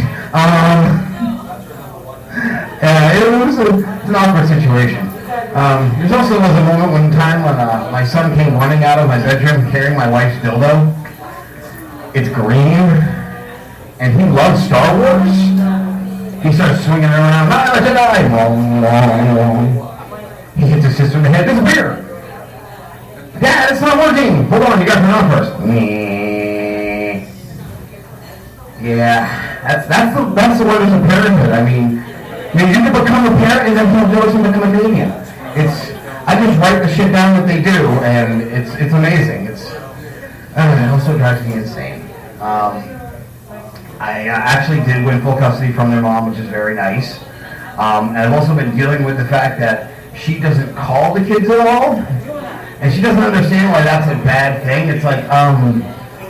It was an awkward situation. There's also was a moment one time when my son came running out of my bedroom carrying my wife's dildo. It's green, and he loves Star Wars. He starts swinging it around. He hits his sister in the head, disappear. Dad, it's not working! Hold on, you got to turn on first. Yeah, that's the word of parenthood. I mean, you can become a parent and then he'll do and become a Canadian. I just write the shit down that they do, and it's amazing. It also drives me insane. I actually did win full custody from their mom, which is very nice. And I've also been dealing with the fact that she doesn't call the kids at all. And she doesn't understand why that's a bad thing. It's like,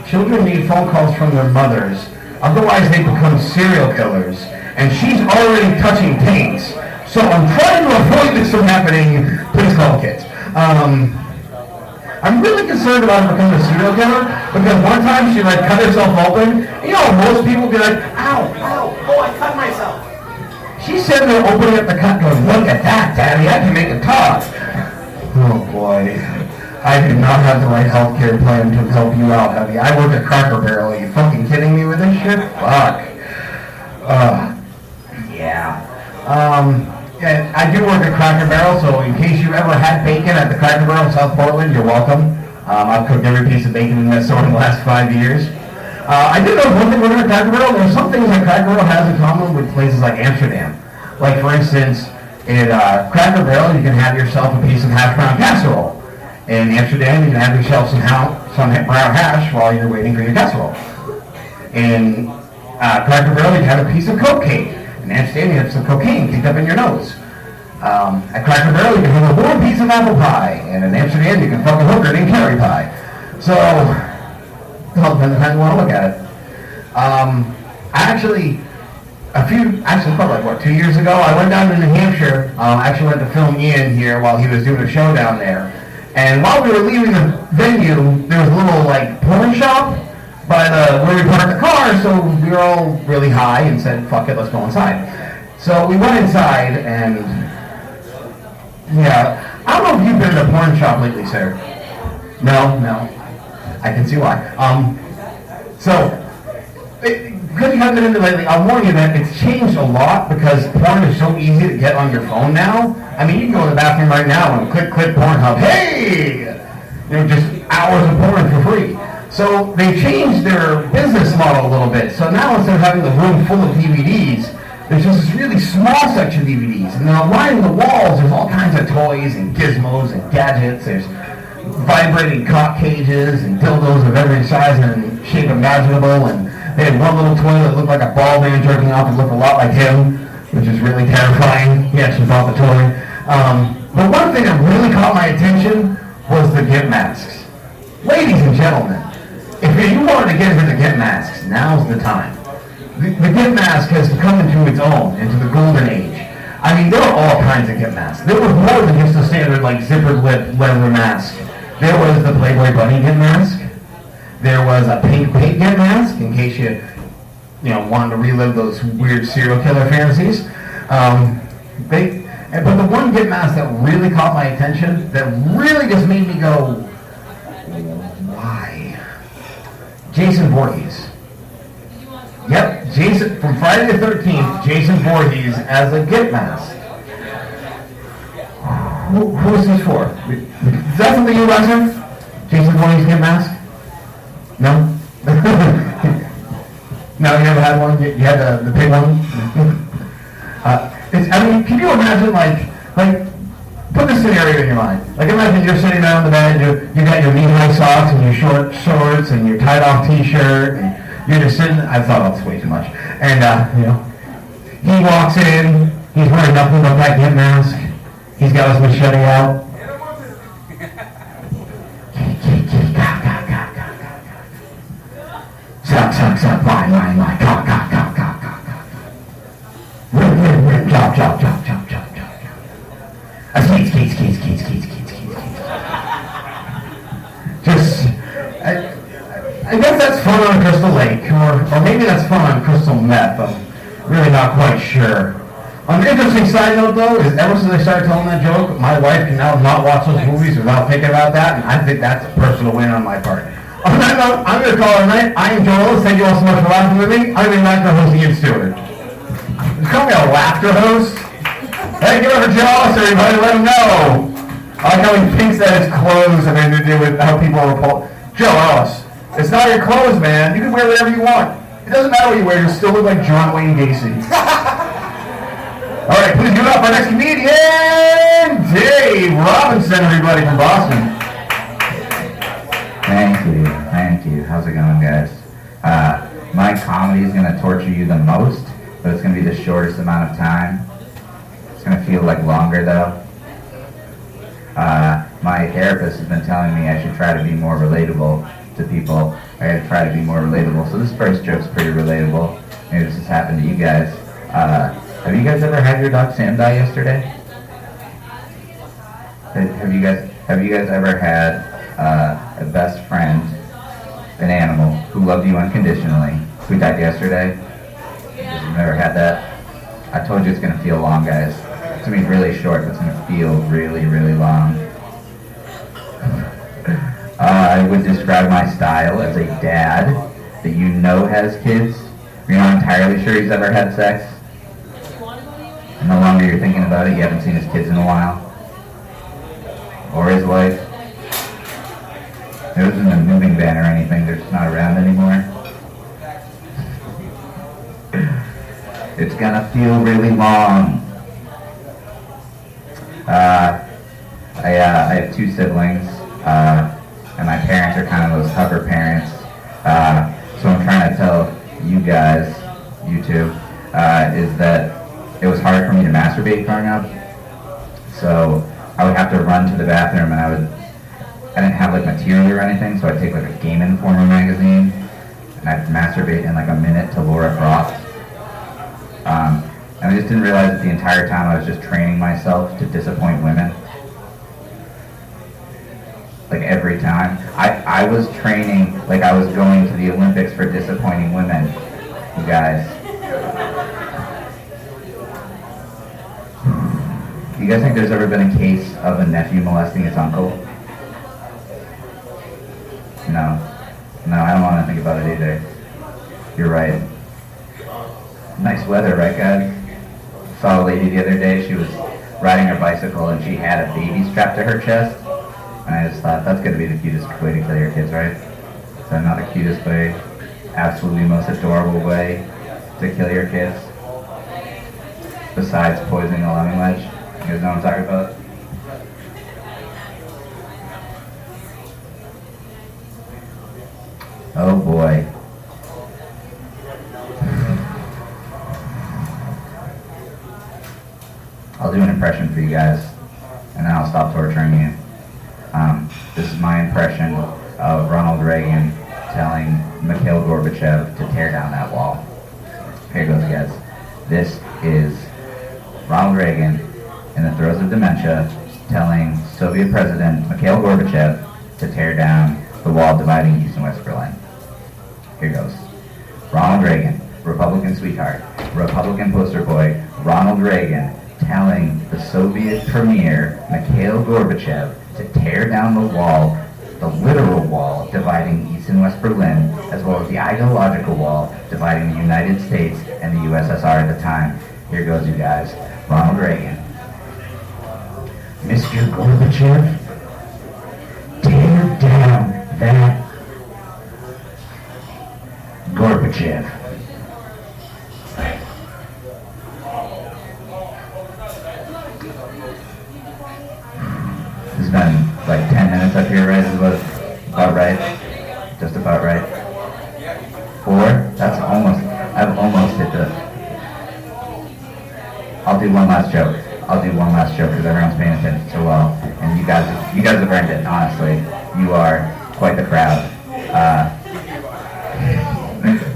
children need phone calls from their mothers. Otherwise, they become serial killers. And she's already touching taints. So I'm trying to avoid this from happening. Please call the kids. I'm really concerned about her becoming a serial killer because one time she cut herself open. You know, most people be like, ow, oh, I cut myself. She's sitting there opening up the cut going, look at that, Daddy, I can make it talk. Oh boy, I do not have the right healthcare plan to help you out, honey. I work at Cracker Barrel. Are you fucking kidding me with this shit? Fuck. Yeah. Yeah, I do work at Cracker Barrel, so in case you ever had bacon at the Cracker Barrel in South Portland, you're welcome. I've cooked every piece of bacon in that store in the last 5 years. I did know one thing working at Cracker Barrel. There's some things that Cracker Barrel has in common with places like Amsterdam. Like, for instance, in Cracker Barrel, you can have yourself a piece of hash brown casserole. In Amsterdam, you can have yourself some brown hash while you're waiting for your casserole. In Cracker Barrel, you can have a piece of Coke cake. In Amsterdam, you have some cocaine kicked up in your nose. At Cracker Barrel, you can have a warm piece of apple pie. And in Amsterdam, you can fuck a hooker named Cherry Pie. So, it all depends on how you want to look at it. Probably 2 years ago, I went down to New Hampshire. I actually went to film Ian here while he was doing a show down there. And while we were leaving the venue, there was a little porn shop by where we parked the car, so we were all really high and said, fuck it, let's go inside. So we went inside and, yeah, I don't know if you've been to a porn shop lately, sir. No. I can see why. Because you haven't been into lately, I'll warn you that it's changed a lot because porn is so easy to get on your phone now. I mean, you can go in the bathroom right now and click Pornhub. Hey! Just hours of porn for free. So they changed their business model a little bit. So now instead of having the room full of DVDs, there's just this really small section of DVDs. And now lining the walls, there's all kinds of toys and gizmos and gadgets. There's vibrating cock cages and dildos of every size and shape imaginable. And they had one little toy that looked like a ball man jerking off and looked a lot like him, which is really terrifying. He actually bought the toy. But one thing that really caught my attention was the Gimp masks. Ladies and gentlemen, if you wanted to get into the Gimp masks, now's the time. The Gimp mask has come into its own, into the golden age. I mean, there were all kinds of Gimp masks. There was more than just a standard, zippered lip leather mask. There was the Playboy Bunny Gimp mask. There was a pink Gimp mask, in case you wanted to relive those weird serial killer fantasies. But the one get mask that really caught my attention, that really just made me go, why? Jason Voorhees. Yep, Jason, from Friday the 13th, Jason Voorhees as a get mask. Who is this for? Is that something you guys have? Jason Voorhees get mask? No? No, you never had one? You had the big one? Can you imagine, put this scenario in your mind. Like, imagine you're sitting down on the bed, you got your knee-high socks and your short shorts and your tied-off t-shirt, and you're just sitting, I thought about this way too much. And, he walks in, he's wearing nothing but that get mask. He's got his machete out. Suck, line, cock, rim, chop. Keys. Just, I guess that's fun on Crystal Lake, or maybe that's fun on Crystal Meth. I'm really not quite sure. An interesting side note, though, is ever since I started telling that joke, my wife can now not watch those movies without thinking about that, and I think that's a personal win on my part. On that note, I'm going to call it a night. I am Joe Ellis. Thank you all so much for laughing with me. I'm the laughter host, Ian Stuart. Just call me a laughter host. Hey, give it for Joe Ellis, everybody. Let him know. I like how he thinks that his clothes have anything to do with how people report. Joe Ellis, it's not your clothes, man. You can wear whatever you want. It doesn't matter what you wear. You still look like John Wayne Gacy. All right, please give it up for our next comedian, Dave Robinson, everybody from Boston. Thank you. How's it going, guys? My comedy is going to torture you the most, but it's going to be the shortest amount of time. It's going to feel like longer, though. My therapist has been telling me I should try to be more relatable to people. I got to try to be more relatable. So this first joke's pretty relatable. Maybe this has happened to you guys. Have you guys ever had your dog Sam die yesterday? Have you guys ever had a best friend, an animal, who loved you unconditionally, who died yesterday? You've never had that? I told you it's going to feel long, guys. It's going to be really short, but it's going to feel really, really long. I would describe my style as a dad that you know has kids. You're not entirely sure he's ever had sex. And the longer you're thinking about it, you haven't seen his kids in a while. Or his wife. It wasn't a moving van or anything, they're just not around anymore. It's gonna feel really long. I have two siblings, and my parents are kind of those hover parents. So I'm trying to tell you guys, you two, is that it was hard for me to masturbate growing up. So I would have to run to the bathroom, and I didn't have like material or anything, so I'd take like a Game Informer magazine, and I'd masturbate in like a minute to Laura Croft. And I just didn't realize that the entire time I was just training myself to disappoint women. Like every time. I was training like I was going to the Olympics for disappointing women, you guys. You guys think there's ever been a case of a nephew molesting his uncle? No, I don't want to think about it either. You're right. Nice weather, right, guys? Saw a lady the other day. She was riding her bicycle and she had a baby strapped to her chest. And I just thought, that's going to be the cutest way to kill your kids, right? Is that not the cutest way? Absolutely most adorable way to kill your kids? Besides poisoning a lemming wedge? You guys know what I'm talking about? Oh boy. I'll do an impression for you guys, and then I'll stop torturing you. This is my impression of Ronald Reagan telling Mikhail Gorbachev to tear down that wall. Here goes, guys. This is Ronald Reagan in the throes of dementia telling Soviet President Mikhail Gorbachev to tear down the wall dividing East and West Berlin. Here goes. Ronald Reagan, Republican sweetheart, Republican poster boy, Ronald Reagan telling the Soviet premier, Mikhail Gorbachev, to tear down the wall, the literal wall dividing East and West Berlin, as well as the ideological wall dividing the United States and the USSR at the time. Here goes, you guys. Ronald Reagan. Mr. Gorbachev, tear down that Gorbachev. It's been like 10 minutes up here, right? Is about right? Just about right. 4? That's almost, I've almost hit the... I'll do one last joke. Because everyone's paying attention so well. And you guys have earned it, honestly. You are quite the crowd.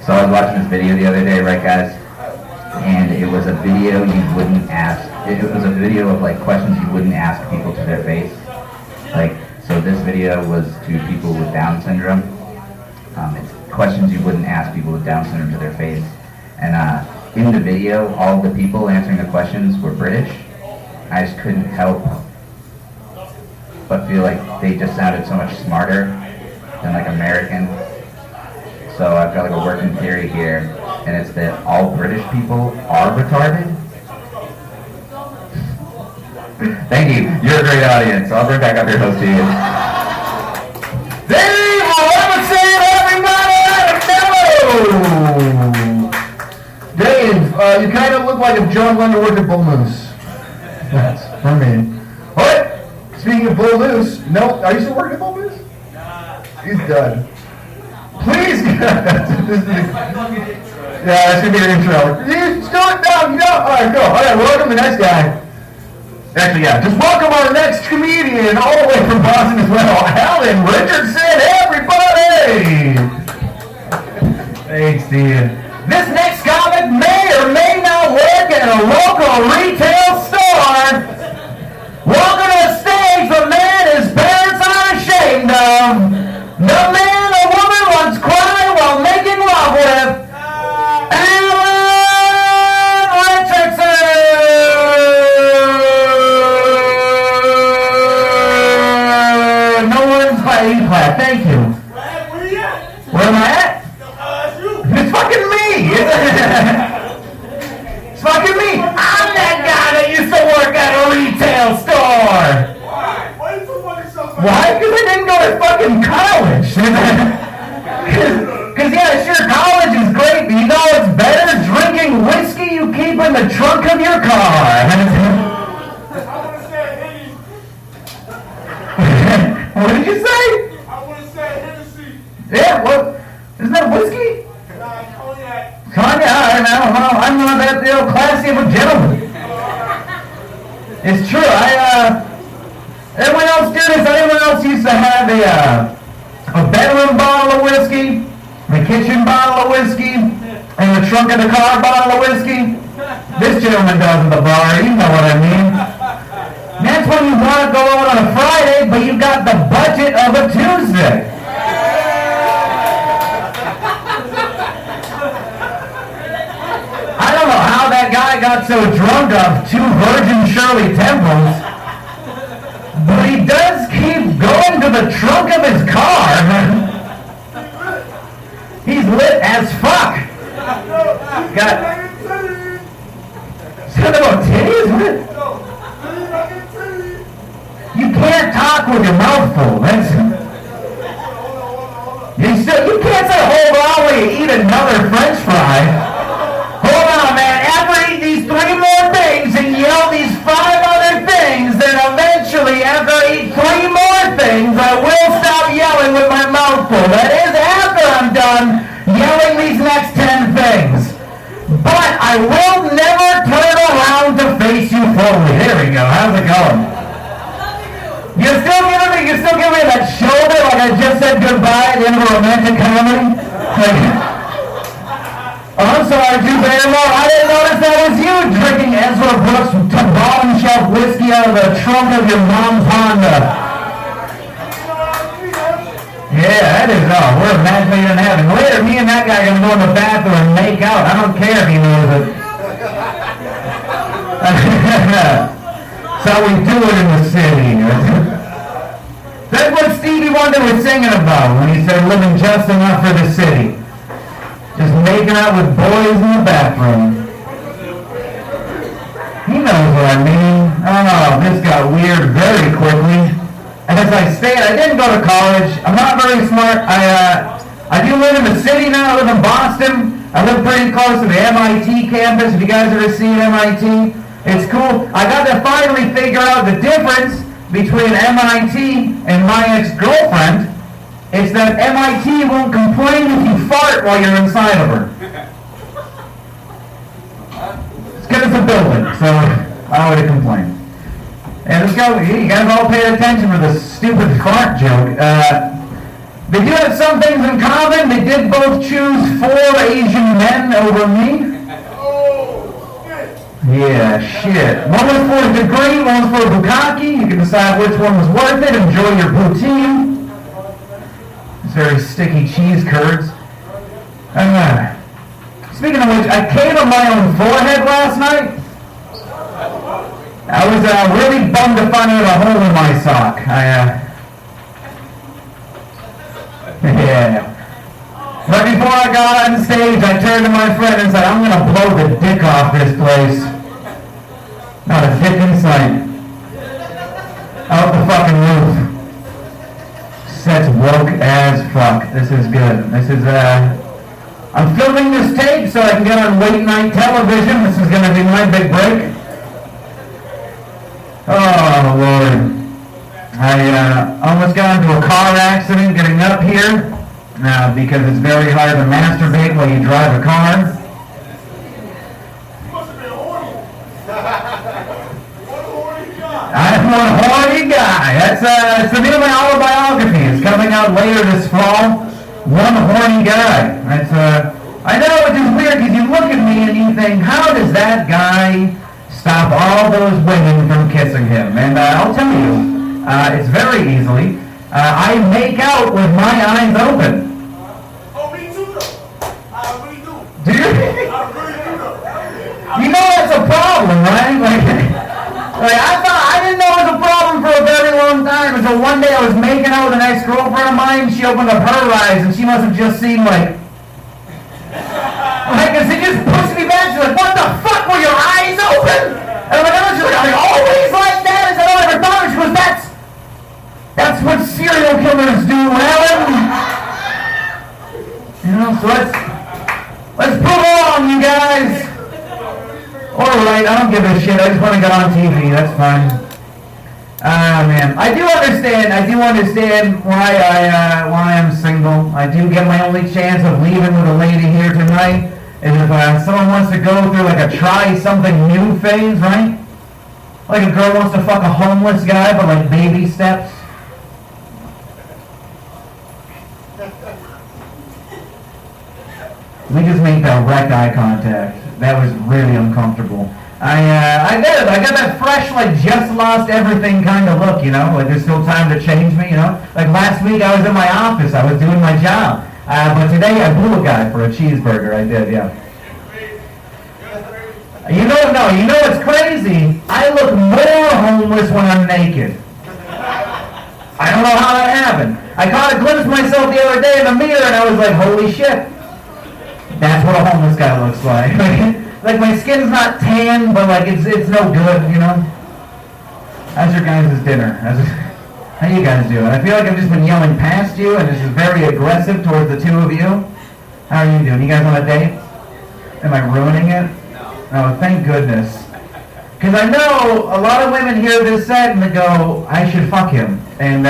So I was watching this video the other day, right guys? And it was a video you wouldn't ask. It was a video of like questions you wouldn't ask people to their face. Like, so this video was to people with Down syndrome. It's questions you wouldn't ask people with Down syndrome to their face. And in the video, all the people answering the questions were British. I just couldn't help but feel like they just sounded so much smarter than like American. So I've got like a working theory here, and it's that all British people are retarded. Thank you. You're a great audience. I'll bring back up your host to you. Dave Robinson, everybody! Dave, you kind of look like if John Lennon worked at Bull Moose. That's for me. Alright, speaking of Bull Moose, no, are you still working at Bull Moose? He's done. Please, yeah, that's gonna be your intro. You still down, alright, go. Alright, welcome the next guy. Actually, yeah, just welcome our next comedian all the way from Boston as well, Alan Richardson, everybody! Thanks, Ian. This next comic may or may not work at a local retail store. Welcome to the stage, the man his parents are ashamed of. The man a woman once cried while making love with. Alan Richardson! No words by E-Clap, thank you. Where you at? Where am I at? That's you. It's fucking me! It's fucking me! I'm that guy that used to work at a retail store! Why? Why you so fucking yourself? Why? Because I didn't go to fucking college! Because yeah, sure, college is great, but you know what's better? Drinking whiskey you keep in the trunk of your car! I want to say Henny. What did you say? I want to say Hennessy. Yeah, what? Isn't that whiskey? Cognac. Tanya, I don't know. I'm not that classy of a gentleman. It's true. Everyone else did this. Everyone else used to have a bedroom bottle of whiskey, the kitchen bottle of whiskey, and the trunk of the car bottle of whiskey. This gentleman does in the bar. You know what I mean. That's when you want to go out on a Friday, but you got the budget of a Tuesday. I don't know how that guy got so drunk off 2 Virgin Shirley Temples, but he does keep going to the trunk of his car. He's lit as fuck. Got something about titties? You can't talk with your mouth full. You can't say hold on while you eat another French fry. Hold on, man. After I eat these 3 more things and yell these 5 other things, then eventually, after I eat 3 more things, I will stop yelling with my mouth full. That is after I'm done yelling these next 10 things. But I will never turn around to face you fully. There we go. How's it going? You're still giving me that shoulder like I just said goodbye at the end of a romantic comedy? Oh, I'm sorry, Drew Barrymore. I didn't notice that was you drinking Ezra Brooks bottom shelf whiskey out of the trunk of your mom's Honda. Yeah, that is all. We're imagining in heaven. Later, me and that guy are going to go in the bathroom and make out. I don't care if he knows it. That's how we do it in the city. That's what Stevie Wonder was singing about when he said living just enough for the city. Just making out with boys in the bathroom. He knows what I mean. Oh, this got weird very quickly. As I stated, I didn't go to college. I'm not very smart. I do live in the city now. I live in Boston. I live pretty close to the MIT campus. If you guys ever seen MIT, it's cool. I got to finally figure out the difference between MIT and my ex-girlfriend. It's that MIT won't complain if you fart while you're inside of her. It's because it's a building, so I would complain. And let's go. You guys all paid attention for this stupid fart joke. They do have some things in common. They did both choose 4 Asian men over me. Yeah, shit. One was for a degree, one was for a bukkake. You can decide which one was worth it. Enjoy your poutine. It's very sticky cheese curds. Speaking of which, I came on my own forehead last night. I was really bummed to find out a hole in my sock. Yeah. Right before I got on stage, I turned to my friend and said, I'm going to blow the dick off this place. Not a dick in sight. Out the fucking roof. Set's woke as fuck. This is good. This is, I'm filming this tape so I can get on late night television. This is going to be my big break. Oh, Lord. I almost got into a car accident getting up here because it's very hard to masturbate while you drive a car. I'm one horny guy. That's the name of my autobiography. It's coming out later this fall. One horny guy. I know it's just weird because you look at me and you think, how does that guy stop all those women from kissing him? And I'll tell you, it's very easily. I make out with my eyes open. Oh, me too, though. I really do. Do you? I really do, though. You know that's a problem, right? Like I didn't know it was a problem for a very long time until one day I was making out with an ex-girlfriend of mine. She opened up her eyes and she must have just seen cause it just pushed me back. She's like, what the fuck, were your eyes open? And I'm like, oh, she's like, are they always like that? I said, oh, I never thought of it. She goes, that's what serial killers do, Alan. You know, so let's move on, you guys. Alright, I don't give a shit. I just want to get on TV. That's fine. Man. I do understand why I'm single. I do get my only chance of leaving with a lady here tonight is if someone wants to go through like a try something new phase, right? Like a girl wants to fuck a homeless guy, but like baby steps. We just made direct eye contact. That was really uncomfortable. I got that fresh, like, just lost everything kind of look, you know? Like, there's still time to change me, you know? Like, last week I was in my office. I was doing my job. But today I blew a guy for a cheeseburger. I did, yeah. You know what's crazy? I look more homeless when I'm naked. I don't know how that happened. I caught a glimpse of myself the other day in the mirror and I was like, holy shit. That's what a homeless guy looks like. Like my skin's not tan, but like it's no good, you know? How's your guys' dinner? How you guys doing? I feel like I've just been yelling past you and this is very aggressive towards the two of you. How are you doing? You guys on a date? Am I ruining it? Oh, thank goodness. Because I know a lot of women hear this set and they go, I should fuck him. And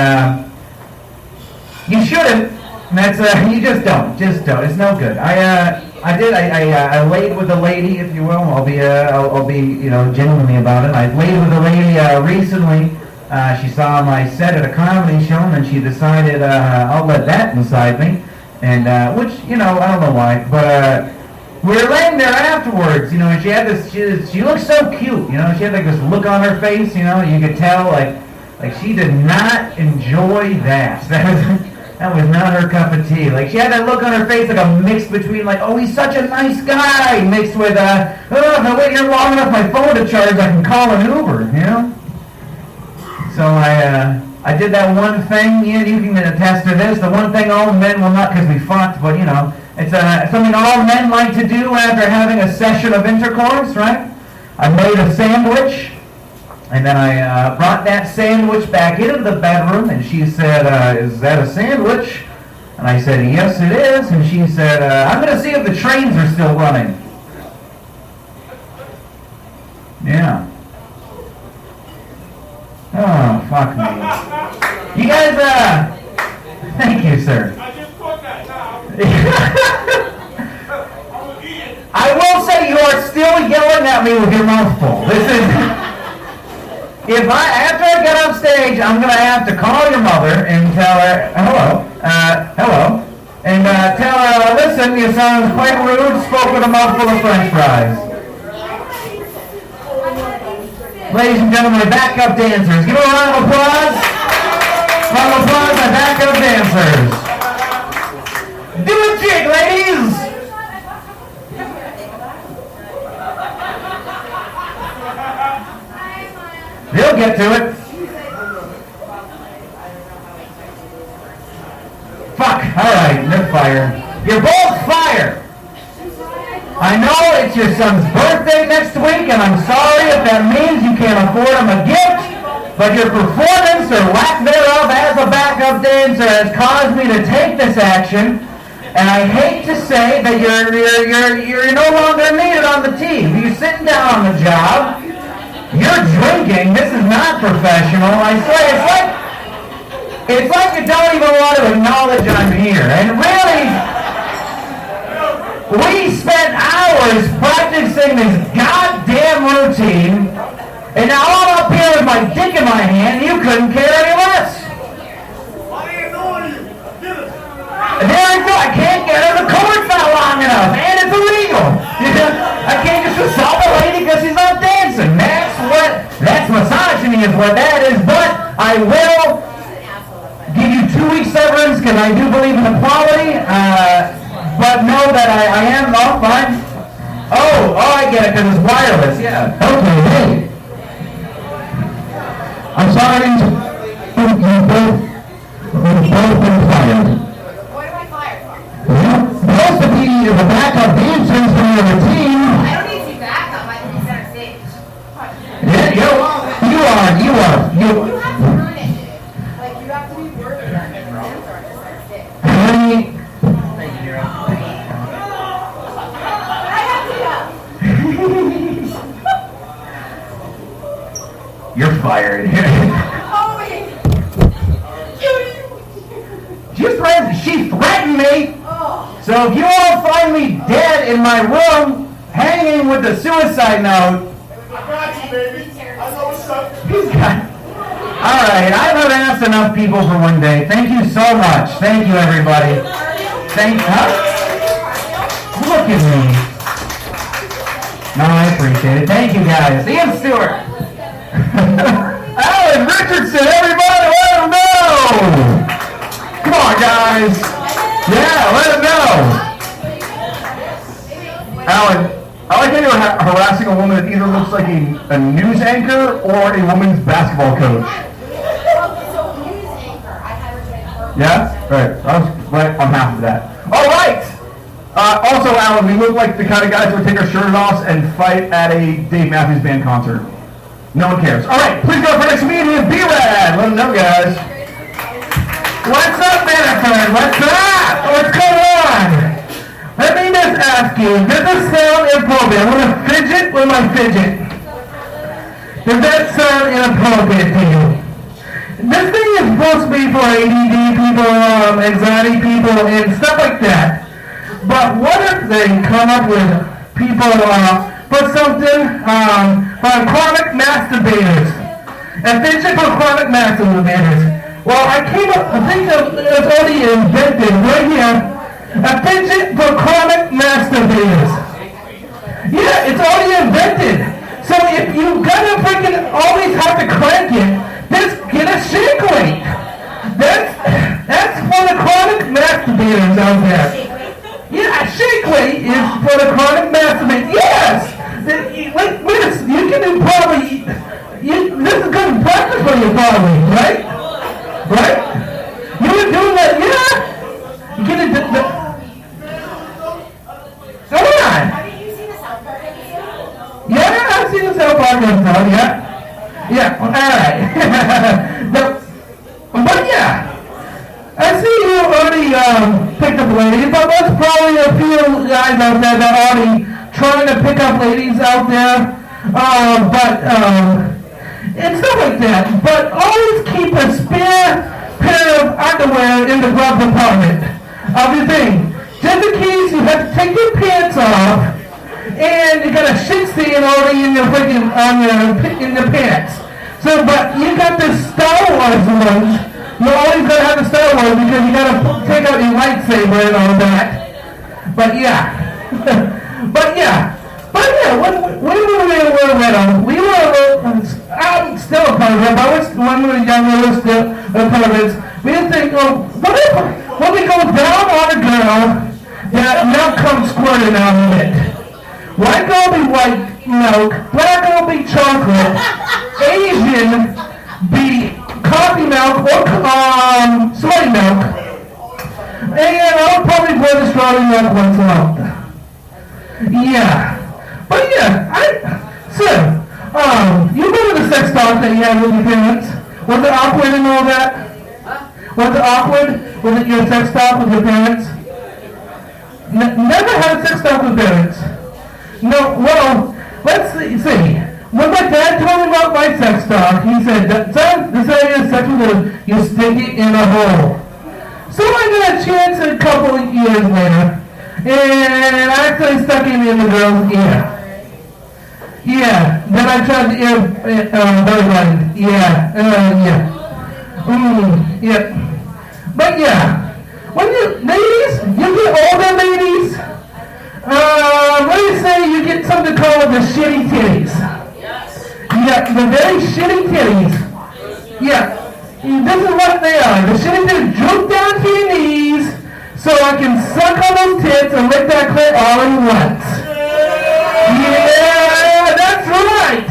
you shouldn't. And that's you just don't. It's no good. I laid with a lady, if you will. I'll be you know, genuinely about it. I laid with a lady recently. She saw my set at a comedy show, and then she decided I'll let that inside me. And which, you know, I don't know why, but we were laying there afterwards, you know, and she had this. She looked so cute, you know. She had like this look on her face, you know. You could tell like she did not enjoy that. That was not her cup of tea. Like, she had that look on her face, like a mix between, like, oh, he's such a nice guy, mixed with, oh, if I wait here long enough my phone to charge, I can call an Uber, you know? So I did that one thing, Ian, you can attest to this, the one thing all men will not, because we fought, but, you know, it's something all men like to do after having a session of intercourse, right? I made a sandwich, and then I brought that sandwich back into the bedroom, and she said, is that a sandwich? And I said, yes, it is. And she said, I'm going to see if the trains are still running. Yeah. Oh, fuck me. You guys, thank you, sir. I just put that now. I will say you are still yelling at me with your mouth full. This is... After I get off stage, I'm going to have to call your mother and tell her, hello, and tell her, listen, your son is quite rude, spoke with a mouthful of french fries. Ladies and gentlemen, my backup dancers. Give them a round of applause. Round of applause, my backup dancers. Do a jig, ladies. They'll get to it. Fuck. Alright, they're fired. You're both fired. I know it's your son's birthday next week, and I'm sorry if that means you can't afford him a gift, but your performance or lack thereof as a backup dancer has caused me to take this action, and I hate to say that you're no longer needed on the team. You're sitting down on the job. You're drinking. This is not professional. I swear, it's like you don't even want to acknowledge I'm here. And really, we spent hours practicing this goddamn routine, and now I'm up here with my dick in my hand, and you couldn't care any less. Why ain't knowing you? Get it. There I go. I can't get her. The cord's not long enough, and it's illegal. I can't just assault a lady because she's not dancing. That's misogyny is what that is, but I will give you 2 weeks severance because I do believe in equality, but know that I am, fine. Oh, I get it because it's wireless, yeah. Okay, hey. I'm sorry, you've both been fired. What am I fired for? Well, supposed to be the backup dancers for your team. I don't need to back up. I can be center stage. Yeah, you are. You have to earn it. Like, you have to be worthy of it. Honey, I have to go. you're fired. Oh, She threatened me. oh. So if you all find me dead in my room, hanging with a suicide note, I got you, baby. I know what's up. all right, I've asked enough people for one day. Thank you so much. Thank you, everybody. Look at me. No, I appreciate it. Thank you, guys. Ian Stuart. Alan Richardson, everybody, let him know. Come on, guys. Yeah, let him know. Alan, I like how you're harassing a woman that either looks like a news anchor or a women's basketball coach. So, news anchor. I have her trained for. Yeah? Right. I was right on half of that. All right. Also, Alan, we look like the kind of guys who would take our shirts off and fight at a Dave Matthews Band concert. No one cares. All right. Please go for next meeting with B-Rad. Let them know, guys. What's up, Biddeford? What's up? What's going on? Let me just ask you, does this sound inappropriate? I'm going to fidget with my fidget. Does that sound inappropriate to you? This thing is supposed to be for ADD people, anxiety people, and stuff like that. But what if they come up with people for something for chronic masturbators? And fidget for chronic masturbators. Well, I came up, I think it's already invented right here. A fidget for chronic masturbators. Yeah, it's already invented. So if you gotta freaking always have to crank it, just get a shake weight. That's for the chronic masturbators out there. Yeah, shake weight is for the chronic masturbator. Yes! Like, miss, you can probably, this is good practice for you probably, right? Right? You were doing that, yeah? You get it, come on! Haven't you seen the South Park episode? Yeah, I've seen the South Park episode, yeah. Yeah, alright. But yeah, I see you already picked up ladies, but there's probably a few guys out there that are already trying to pick up ladies out there. And stuff like that. But always keep a spare pair of underwear in the glove compartment of your thing. Just in case you have to take your pants off and you got a shit stain already in your freaking in your pants. So, but you got the Star Wars ones. You're always gonna have the Star Wars because you gotta take out your lightsaber and all that. But yeah, when we were little, we were. I'm still a pervert, but when we were younger, we were still perverts. We didn't think, oh, what if when we go down on a girl, that milk comes squirting out of it? White girl be white milk, black girl be chocolate, Asian be coffee milk or soy milk, and I'll probably pour the strawberry milk once a month. Yeah, but yeah, you remember the sex talk that you had with your parents? Was it awkward and all that? Was it awkward? Was it your sex talk with your parents? Never had a sex talk with parents. No, well, let's see. When my dad told me about my sex talk, he said, son, this is how you have sex with her, you stick it in a hole. So I got a chance a couple of years later, and I actually stuck it in the girl's ear. Yeah, then I tried the ear belly button. Yeah. But yeah, when ladies, you get older ladies, what do you say you get something called the shitty titties? Yeah, the very shitty titties. Yeah, this is what they are. The shitty titties droop down to your knees so I can suck on those tits and lick that clit all at once. Yeah, that's right.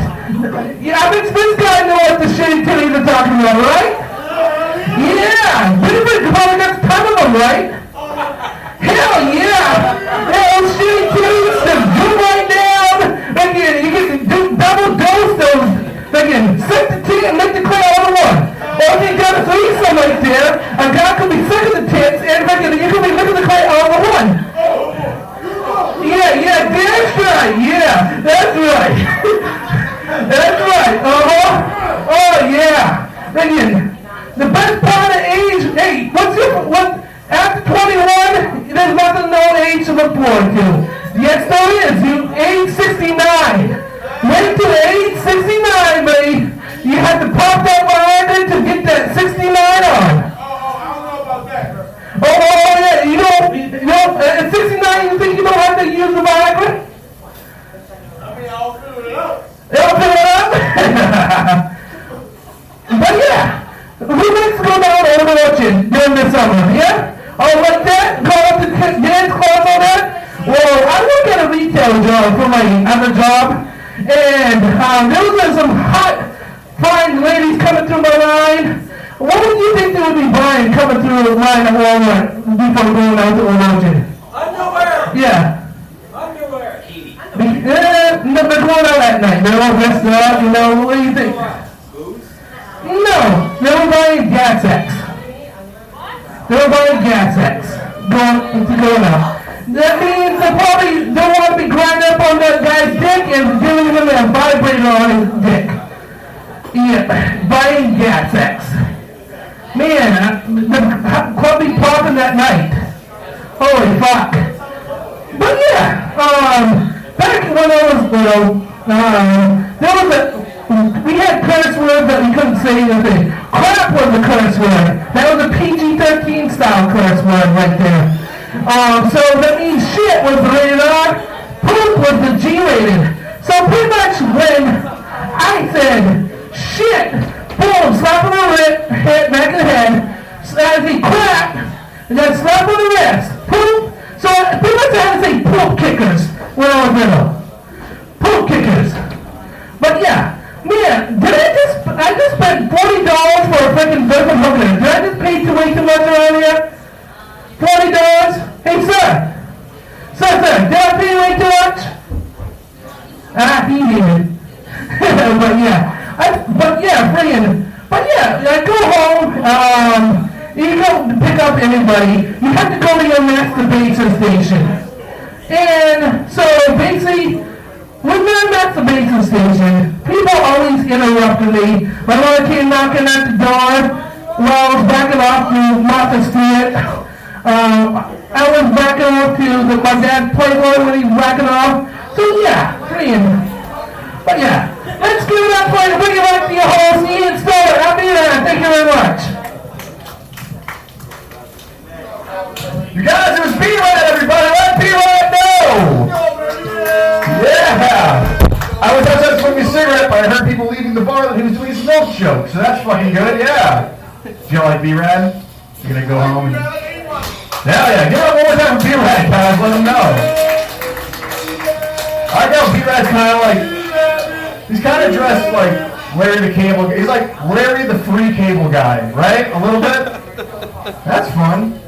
Yeah, I bet this guy knows what the shitty titties are talking about, right? Yeah, Biddeford probably got a ton of them, right? Hell yeah! Those shitty titties just zoom right down. Again, you get to do double dose those. Again, suck the tit and lick the clit all at once. Or if you got a threesome right there, a guy could be sucking the tits and you could be licking the clit all at once. Yeah, that's right. Yeah, that's right. That's right. Oh yeah. Again, the best part of age. Hey, after 21? There's nothing no age to look forward to. Yes, there is. You age 69. Wait till age 69, buddy. You have to pop that Viagra to get that 69 on. I don't know about that. Oh yeah. You know, at 69, you think you don't have to use the Viagra? I mean, I'll fill it up. They'll fill it up. But yeah, who likes to go down to the ocean during the summer? Yeah? Oh, like that? Go up to dance class on that? Well, I work at a retail job for my other job, and there was some hot, fine ladies coming through my line. What would you think they would be buying coming through the line at Walmart before going out to the ocean? Underwear! Yeah. Underwear! No, they're going out at night. They're all dressed up, what do you think? No, they were buying gas X. They were buying gas X. Going out. That means they probably don't want to be grinding up on that guy's dick and giving him a vibrator on his dick. Yeah, buying gas X. Man, the club be popping that night. Holy fuck. But yeah, back when I was little, we had curse words that we couldn't say anything. Crap was a curse word. That was a PG-13 style curse word right there. So that means shit was rated R, poop was the G-rated. So pretty much when I said shit, boom, slap him on the head, back of the head, as he crapped, and then slap Now for the rest, poop. So pretty much I had to say poop kickers when I was little. Poop kickers. But yeah, man, I just spent $40 for a freaking burger hooker. Did I just pay way too much around here? $40? Hey sir, did I pay way too much? He did. But yeah, I go home, you go pick up anybody, you have to go to your masturbation station. And so basically, when we're at masturbation station, people always interrupted me. My mother came knocking at the door while I was backing off to Martha Stewart. I was backing off to my dad's Playboy when he was backing off. So yeah, but yeah, let's give it up for you. Bring it back to your host, Ian Stuart. I'll be there. Thank you very much. You guys, it was B-Rad, everybody. Let B-Rad know. Yeah. I was outside smoking a cigarette, but I heard people leaving the bar that he was doing his milk joke, so that's fucking good. Yeah. Do you like B-Rad? You're gonna go home and... Yeah. Give it up one more time for B-Rad, guys. Let him know. I know B-Rad's kind of like, he's kind of dressed like Larry the Cable Guy. He's like Larry the Free Cable Guy, right? A little bit? That's fun.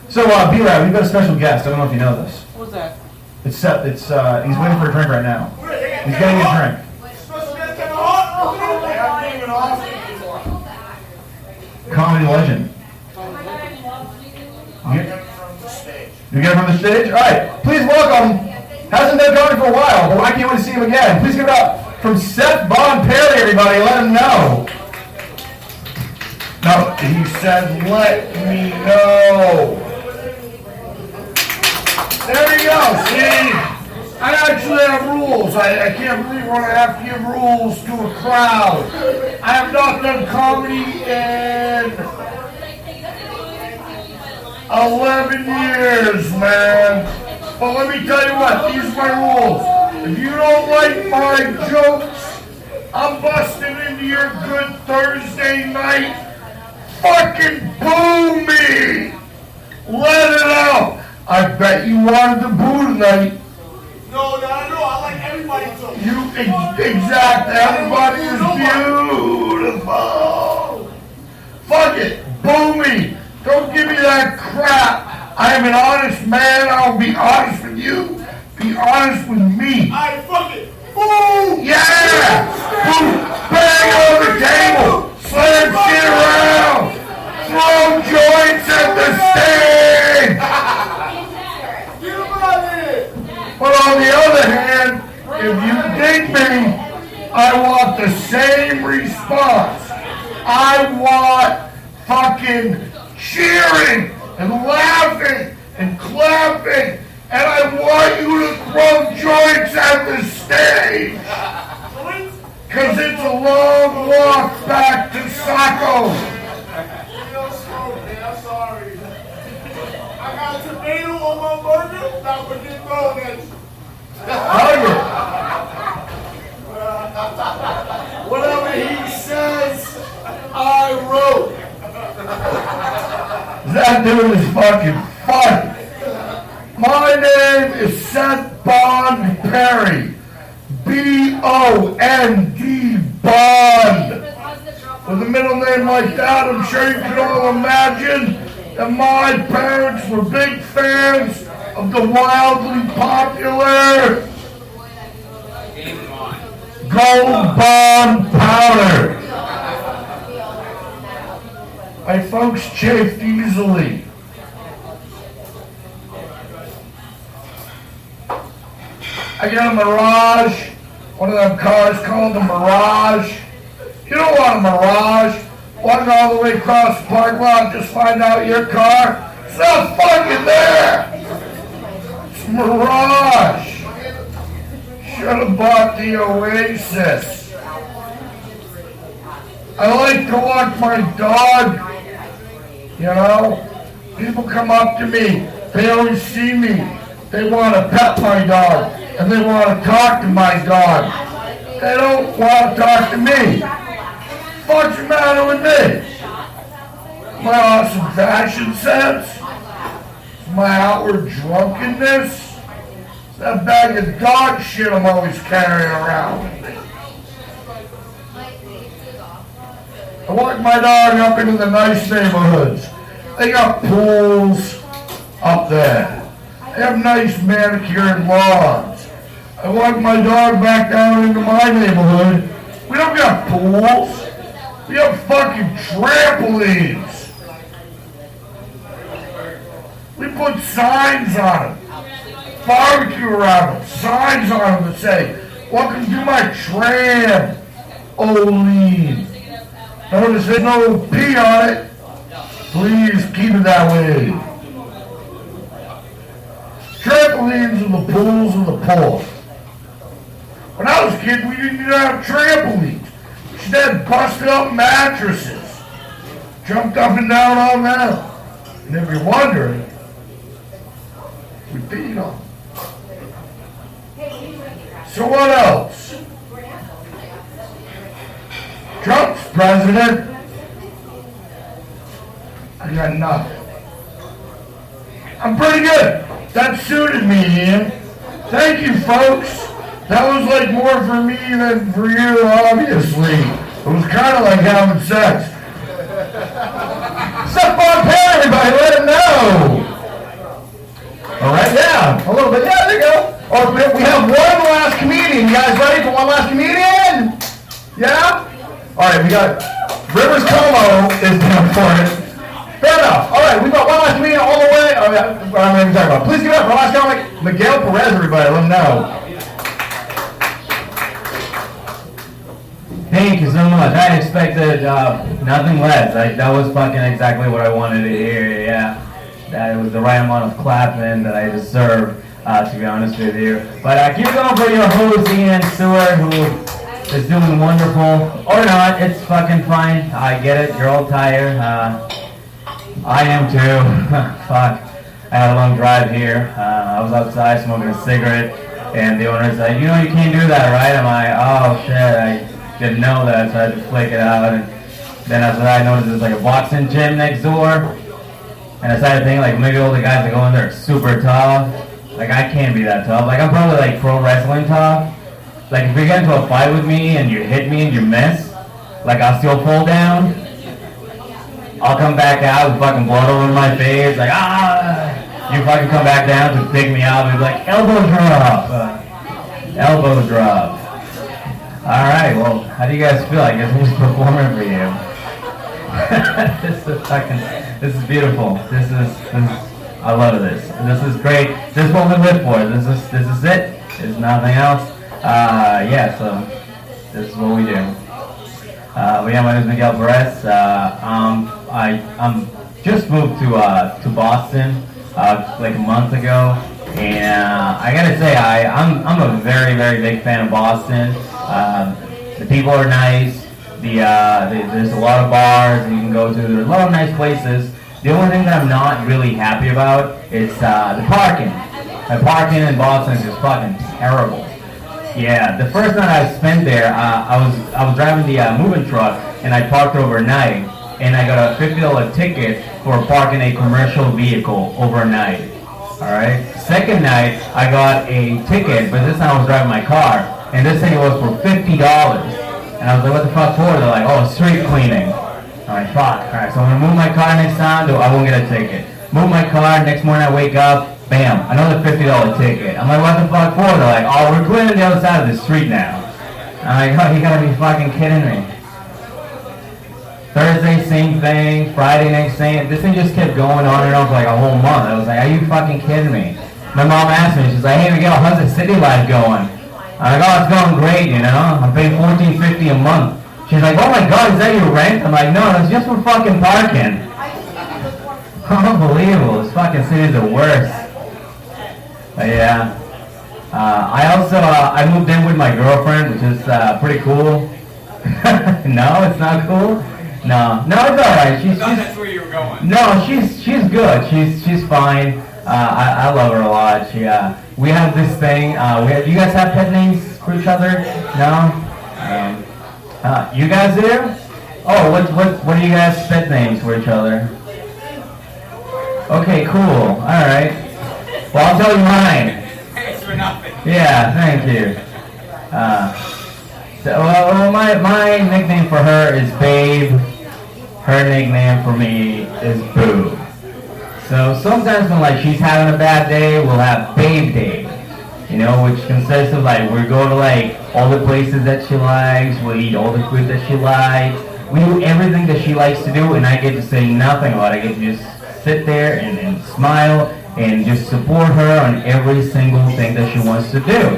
So, B-Rad, we've got a special guest. I don't know if you know this. What's that? He's waiting for a drink right now. He's getting a drink. Comedy legend. You get him from the stage? All right, please welcome. Hasn't been coming for a while, but I can't wait to see him again. Please give it up from Seth Bon Perry, everybody. Let him know. No, he said, let me know. There you go, see? I actually have rules. I can't believe we're gonna have to give rules to a crowd. I have not done comedy in 11 years, man. But let me tell you what, these are my rules. If you don't like my jokes, I'm busting into your good Thursday night. Fucking boo me! Let it out! I bet you wanted to boo tonight. No, I like everybody to. Exactly, everybody is beautiful. Fuck it, boo me. Don't give me that crap. I am an honest man. I'll be honest with you. Be honest with me. Alright, fuck it. Boo! Yeah! Boo! Bang on the table! Slam shit around! Throw joints at the stage! Get him out of here! But on the other hand, if you dig me, I want the same response. I want fucking cheering and laughing and clapping, and I want you to throw joints at the stage. Cause it's a long walk back to Saco. I'm sorry. I got a tomato on my burger, not forget thrown at you. Whatever he says, I wrote. That dude is fucking funny. My name is Seth Bon Perry. B-O-N-D, Bond. With a middle name like that, I'm sure you can all imagine that my parents were big fans of the wildly popular Gold Bond powder. My folks chafed easily. I got a Mirage, one of them cars called the Mirage. You don't want a Mirage. Walking all the way across the parking lot, just find out your car. It's not fucking there. It's Mirage. Should have bought the Oasis. I like to walk my dog. You know, people come up to me. They always see me. They want to pet my dog. And they want to talk to my dog. They don't want to talk to me. What's the matter with me? My awesome fashion sense? my outward drunkenness? It's that bag of dog shit I'm always carrying around with me. I walk my dog up into the nice neighborhoods. They got pools up there. They have nice manicured lawns. I walk my dog back down into my neighborhood. We don't got pools. We have fucking trampolines. We put signs on them. Barbecue around them. Signs on them that say, welcome to my trampoline. Notice there's no P on it. Please keep it that way. Trampolines are the pools of the poor. When I was a kid, we didn't even have trampolines. Instead, busted up mattresses. Jumped up and down on them. And if you're wondering, we beat them. So what else? Trump's president. I got nothing. I'm pretty good. That suited me, Ian. Thank you, folks. That was like more for me than for you, obviously. It was kind of like having sex. Suck Bob Perry, everybody, let him know. All right, yeah, a little bit. Yeah, there you go. Oh, we have one last comedian. You guys ready for one last comedian? Yeah? All right, we got Rivers Como is down for it. Fair enough. All right, we got one last comedian all the way. Oh, yeah, what am I even talking about? Please give it up for our last comic, Miguel Perez, everybody. Let him know. Thank you so much. I expected nothing less. That was fucking exactly what I wanted to hear. Yeah, that it was the right amount of clapping that I deserved, to be honest with you. But keep going for your host, Ian Stuart, who is doing wonderful. Or not, it's fucking fine. I get it. You're all tired. I am too. Fuck. I had a long drive here. I was outside smoking a cigarette, and the owner said, "You know you can't do that, right?" I'm like, "Oh shit, I didn't know that," so I had to flake it out. And then after that, I noticed there's like a boxing gym next door, and I started thinking like maybe all the guys that go in there are super tough. Like I can't be that tough. Like I'm probably like pro wrestling tough. Like if you get into a fight with me and you hit me and you miss, like I'll still fall down. I'll come back out with fucking blood all over my face, like you fucking come back down to pick me up and be like elbow drop, elbow drop. All right, well, how do you guys feel? I guess I'm just performing for you. This is beautiful. This is, I love this. This is great. This is what we live for. This is it. There's nothing else. Yeah, so this is what we do. But yeah, my name is Miguel Perez. I'm just moved to Boston like a month ago, and I gotta say I'm a very, very big fan of Boston. The people are nice. There's a lot of bars that you can go to. There's a lot of nice places. The only thing that I'm not really happy about is the parking. The parking in Boston is just fucking terrible. Yeah, the first night I spent there, I was driving the moving truck, and I parked overnight, and I got a $50 ticket for parking a commercial vehicle overnight. All right. Second night, I got a ticket, but this time I was driving my car, and this ticket was for $50. And I was like, what the fuck for? They're like, oh, street cleaning. I'm like, fuck. All right, so I'm gonna move my car next time, though I won't get a ticket. Move my car. Next morning I wake up. Bam, another $50 ticket. I'm like, what the fuck for? They're like, oh, we're cleaning the other side of the street now. I'm like, oh, you gotta be fucking kidding me. Thursday, same thing. Friday, next thing. This thing just kept going on and on for like a whole month. I was like, are you fucking kidding me? My mom asked me, she's like, hey Miguel, how's the city life going? I'm like, oh, it's going great, you know? I'm paying $14.50 a month. She's like, oh my god, is that your rent? I'm like, no, it's just for fucking parking. Unbelievable, this fucking city's the worst. But yeah, I moved in with my girlfriend, which is pretty cool. No, it's not cool. No, it's all right. She's that's where you were going. No, she's good. She's fine. I love her a lot. We have this thing. Do you guys have pet names for each other? No. You guys do? Oh, what are you guys' pet names for each other? Okay, cool. All right. Well, I'll tell you mine. Thanks for nothing. Yeah, thank you. My nickname for her is Babe. Her nickname for me is Boo. So sometimes when like she's having a bad day, we'll have Babe Day. You know, which consists of like we go to like all the places that she likes, we eat all the food that she likes, we do everything that she likes to do, and I get to say nothing about it. I get to just sit there and smile and just support her on every single thing that she wants to do.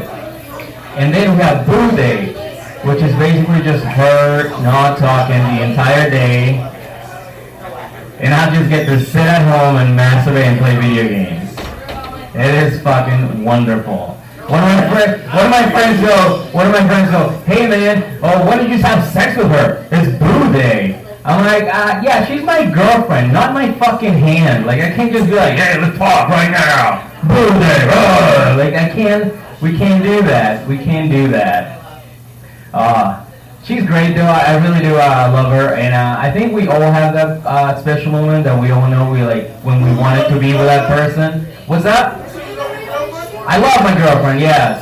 And then we have Boo Day, which is basically just her not talking the entire day, and I just get to sit at home and masturbate and play video games. It is fucking wonderful. One of my friends go, hey man, oh, when did you have sex with her? It's Boo Day. I'm like, yeah, she's my girlfriend, not my fucking hand. Like, I can't just be like, hey, let's talk right now. Boo Day. Like, we can't do that. We can't do that. She's great though. I really do love her, and I think we all have that special moment that we all know we like when we wanted to be with that person. What's up? I love my girlfriend. Yes.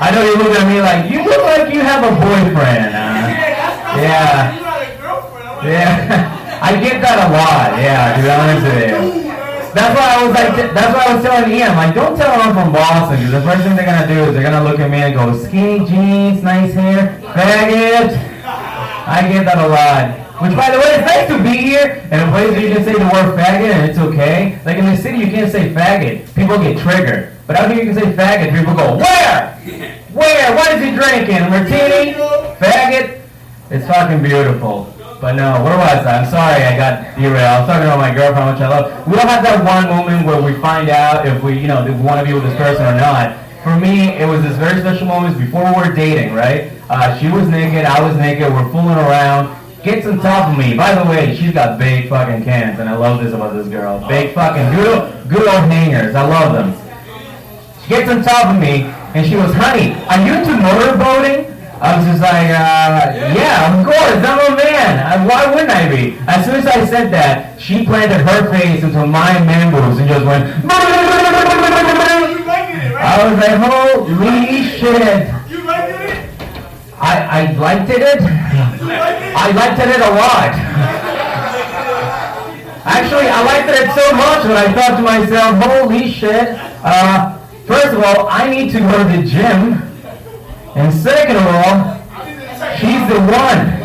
I know you look at me like you look like you have a boyfriend. Yeah. Yeah. I get that a lot. Yeah, to be honest with you. That's why I was telling Ian, like, don't tell them I'm from Boston, because the first thing they're gonna do is they're gonna look at me and go, skinny jeans, nice hair, faggot. I get that a lot. Which, by the way, it's nice to be here in a place where you can say the word faggot and it's okay. Like in the city, you can't say faggot. People get triggered. But out here, you can say faggot. People go, where? Where? What is he drinking? A martini? Faggot? It's fucking beautiful. But no, where was I? I'm sorry I got derailed. I was talking about my girlfriend, which I love. We don't have that one moment where we find out if we, if we want to be with this person or not. For me, it was this very special moment before we were dating, right? She was naked, I was naked, we're fooling around. Gets on top of me. By the way, she's got big fucking cans, and I love this about this girl. Big fucking good old hangers. I love them. She gets on top of me, and she goes, honey, are you into motorboating? I was just like, yeah, of course, I'm a man. Why wouldn't I be? As soon as I said that, she planted her face into my man boobs and just went, I was like, holy shit. You liked it? I liked it. I liked it a lot. Actually, I liked it so much that I thought to myself, holy shit. First of all, I need to go to the gym. And second of all, she's the one.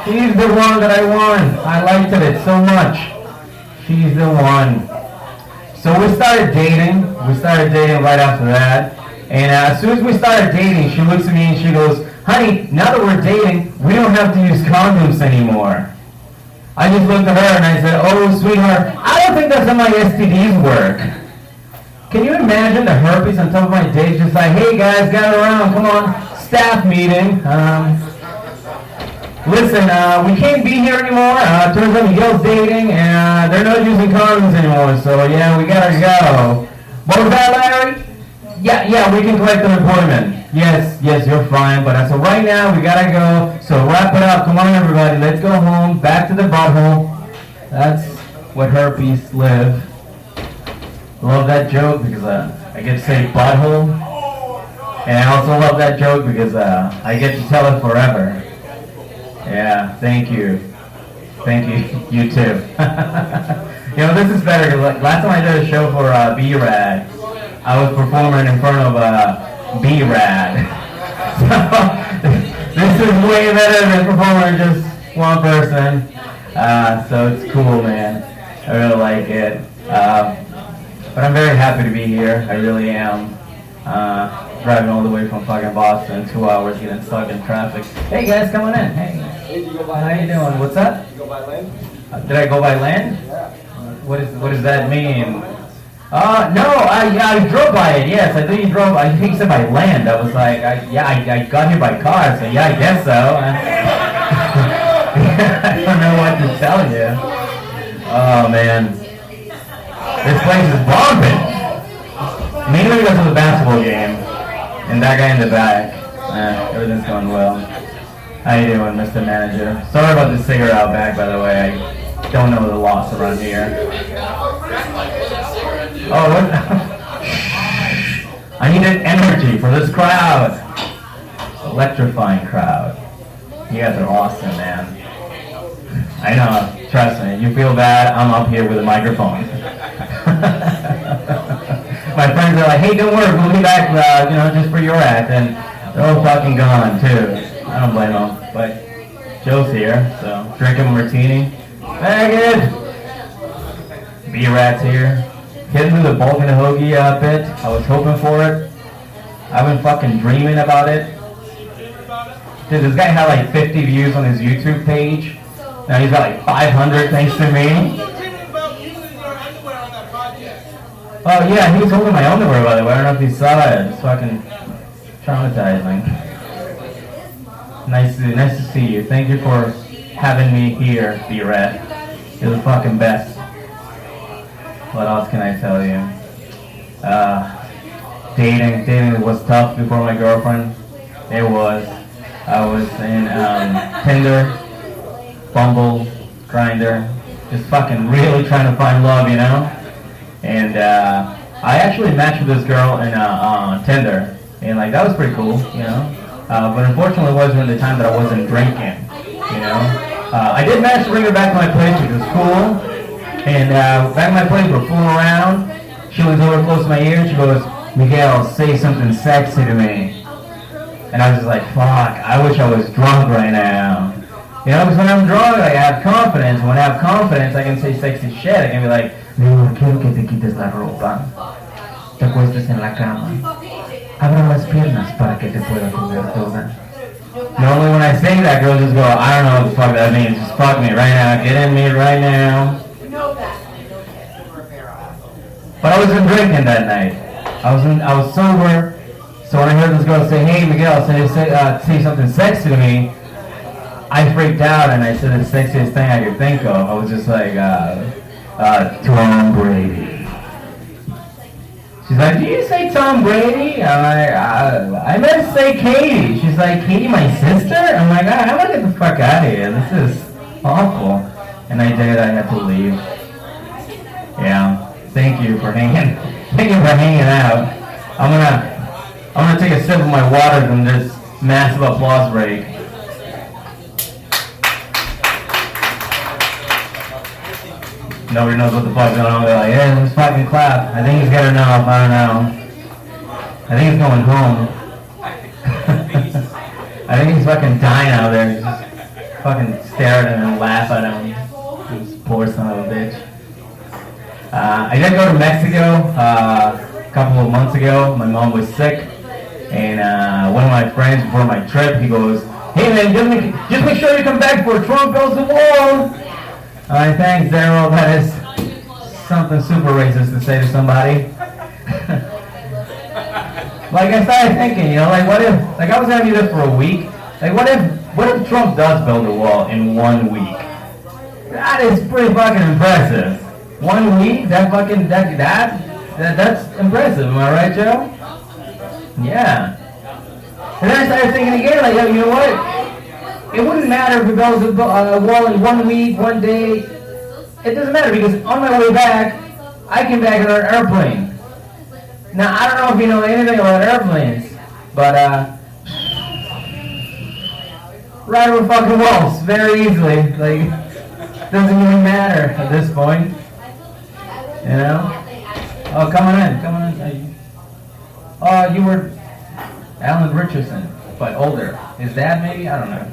She's the one that I want. I liked it so much. She's the one. So we started dating. We started dating right after that. And as soon as we started dating, she looks at me and she goes, honey, now that we're dating, we don't have to use condoms anymore. I just looked at her and I said, oh, sweetheart, I don't think that's how my STDs work. Can you imagine the herpes on top of my dick? Just like, hey guys, gather around, come on, staff meeting. Listen, we can't be here anymore. Turns out Miguel's dating and they're not using condoms anymore, so yeah, we gotta go. What was that, Larry? Yeah, we can collect unemployment. Yes, you're fine, but as of right now, we gotta go. So wrap it up. Come on, everybody. Let's go home. Back to the butthole. That's what herpes live. Love that joke because I get to say butthole. And I also love that joke because I get to tell it forever. Yeah, thank you. Thank you. You too. This is better because last time I did a show for B-Rad, I was performing in front of B-Rad. So, this is way better than performing just one person. So it's cool, man. I really like it. But I'm very happy to be here. I really am. Driving all the way from fucking Boston, 2 hours getting stuck in traffic. Hey guys, come on in. Hey. Did you go by How land? you doing? What's up? Did you go by land? Did I go by land? Yeah. What does that mean? No, I drove by it, yes. I think you drove, I think you said by land. I was like, I got here by car, so yeah, I guess so. I don't know what to tell you. Oh, man. This place is bombing. Mainly because of the basketball game. And that guy in the back. Everything's going well. How you doing, Mr. Manager? Sorry about the cigarette out back, by the way. I don't know the laws around here. Oh, what? I needed energy for this crowd. Electrifying crowd. You guys are awesome, man. I know, trust me. You feel bad, I'm up here with a microphone. My friends are like, hey, don't worry, we'll be back, just for your act. And they're all fucking gone, too. I don't blame them. But Joe's here, so drinking a martini. Very good. B-Rad's here. Hitting me the bulk in the hoagie bit. I was hoping for it. I've been fucking dreaming about it. Dude, this guy had like 50 views on his YouTube page. Now he's got like 500 thanks to me. Oh yeah, he was holding my underwear by the way. I don't know if you saw it. It's fucking traumatizing. Nice to see you. Thank you for having me here, B-Rad. You're the fucking best. What else can I tell you? Dating was tough before my girlfriend. It was. I was in Tinder, Bumble, Grindr, just fucking really trying to find love, you know? And I actually matched with this girl in Tinder, and like that was pretty cool, you know? But unfortunately it wasn't the time that I wasn't drinking, you know? I did manage to bring her back to my place, which was cool. And back at my place, we're fooling around. She leans over close to my ear and she goes, Miguel, say something sexy to me. And I was just like, fuck, I wish I was drunk right now. You know, because when I'm drunk, like, I have confidence. And when I have confidence, I can say sexy shit. I can be like, Miguel, quiero que te quites la ropa. Te acuestes en la cama. Abra las piernas para que te pueda comer toda. Normally when I say that, girls just go, I don't know what the fuck that means. Just fuck me right now. Get in me right now. But I wasn't drinking that night. I was sober. So when I heard this girl say, hey Miguel, say something sexy to me, I freaked out and I said the sexiest thing I could think of. I was just like, Tom Brady. She's like, do you say Tom Brady? I'm like, I meant to say Katie. She's like, Katie, my sister? I'm like, I want to get the fuck out of here. This is awful. And I did. I had to leave. Yeah. Thank you for hanging out. I'm gonna take a sip of my water from this massive applause break. Nobody knows what the fuck's going on. They're like, yeah, let's fucking clap. I think he's got enough. I don't know. I think he's going home. I think he's fucking dying out there. Just fucking stare at him and laugh at him. This poor son of a bitch. I did go to Mexico a couple of months ago. My mom was sick. And one of my friends before my trip, he goes, hey man, just make sure you come back before Trump builds the wall. Alright, thanks Daryl. That is something super racist to say to somebody. Like I started thinking, you know, like what if, like I was gonna be there for a week. Like what if Trump does build a wall in 1 week? That is pretty fucking impressive. 1 week? That's impressive, am I right, Joe? Yeah. And then I started thinking again, like, you know what? It wouldn't matter if we built a wall in 1 week, 1 day. It doesn't matter because on my way back, I came back on an airplane. Now, I don't know if you know anything about airplanes, but ride over fucking walls very easily. Like, doesn't even matter at this point. You know? Oh, come on in. Oh, you were Alan Richardson, but older. His dad, maybe? I don't know.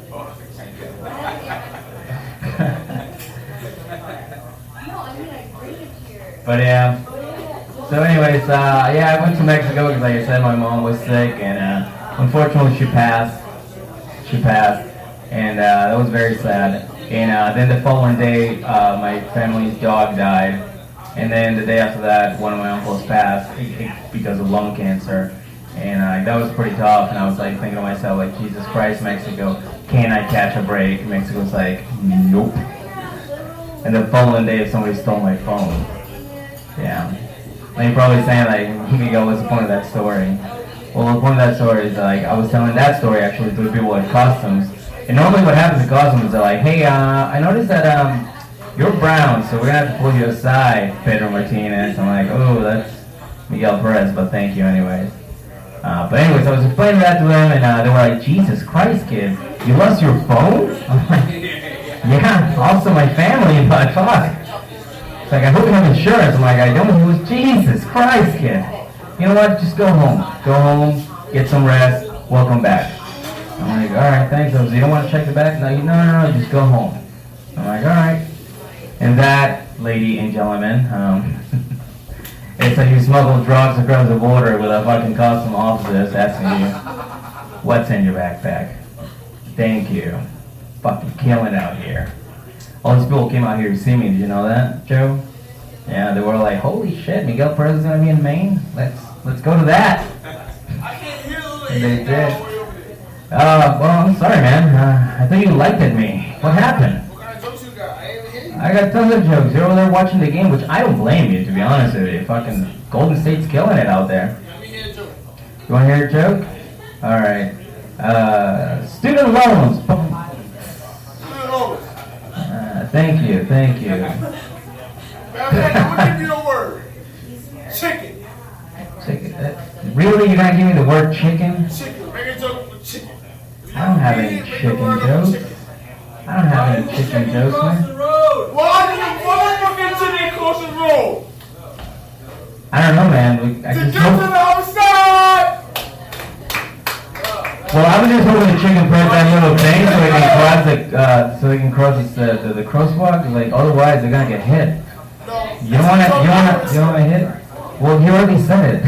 But yeah. So anyways, I went to Mexico because, like I said, my mom was sick, and unfortunately she passed. And that was very sad. And then the following day, my family's dog died. And then the day after that, one of my uncles passed because of lung cancer. And that was pretty tough. And I was like thinking to myself, like, Jesus Christ, Mexico, can I catch a break? Mexico's like, nope. And the following day, somebody stole my phone. Yeah. And you're probably saying, like, Miguel, what's the point of that story? Well, the point of that story is, like, I was telling that story actually to the people at customs. And normally what happens at customs is they're like, hey, I noticed that, you're brown, so we're gonna have to pull you aside, Pedro Martinez. I'm like, oh, that's Miguel Perez, but thank you anyways. But anyways, I was explaining that to them, and they were like, Jesus Christ, kid, you lost your phone? I'm like, yeah, also my family, but fuck. It's like, I hope you have insurance. I'm like, I don't. He was, Jesus Christ, kid. You know what? Just go home. Go home, get some rest, welcome back. I'm like, alright, thanks. I was, you don't want to check the back? No, no, just go home. I'm like, alright. And that, lady and gentlemen, it's like you smuggle drugs across the border with a fucking custom officer asking you, what's in your backpack? Thank you. Fucking killing out here. All these people came out here to see me. Did you know that, Joe? Yeah, they were like, holy shit, Miguel Perez is gonna be in Maine? Let's go to that. I can't hear the And they did. Well, I'm sorry, man. I thought you liked it me. What happened? What kind of jokes you got? I ain't even hear you. I got tons of jokes. You're over there watching the game, which I don't blame you, to be honest with you. Fucking Golden State's killing it out there. Let me hear a joke. You want to hear a joke? All right. Student loans. Thank you. Man, I'm gonna give you a word. Chicken. Chicken. Really? You're gonna give me the word chicken? Chicken. Make a joke with chicken. I don't have any chicken jokes. I don't have any chicken jokes, man. Why did you fucking chicken cross the road? I don't know, man. I To just get to hope. the other side! Well, I was just hoping the chicken press that little thing so they can cross the crosswalk. Like otherwise, they're gonna get hit. You don't want to hit. Well, you already said it.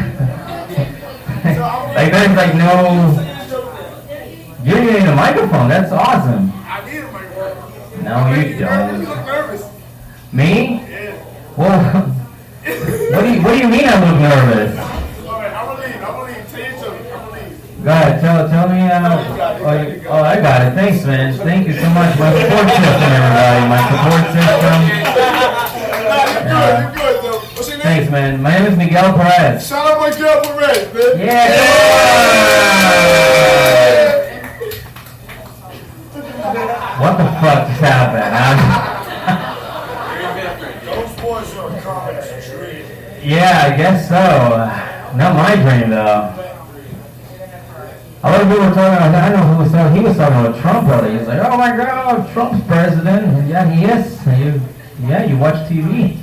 Like there's like no. You don't even need a microphone. That's awesome. I need a microphone. No, you You don't. look nervous. Me? Yeah. Well, what do you mean I look nervous? Alright, I'm gonna leave. Tell your joke. I'm gonna leave. Go ahead, tell me. I got it. Thanks, man. Thank you so much. My support system, everybody. My support system. You're good, though. What's your name? Thanks, man. My name is Miguel Perez. Shout out Miguel Perez, man. Yeah. What the fuck just happened? Those boys are comics dream. Yeah, I guess so. Not my dream, though. A lot of people were talking about, I know who was talking, he was talking about Trump earlier. He's like, oh my God, Trump's president. And yeah, he is. You watch TV.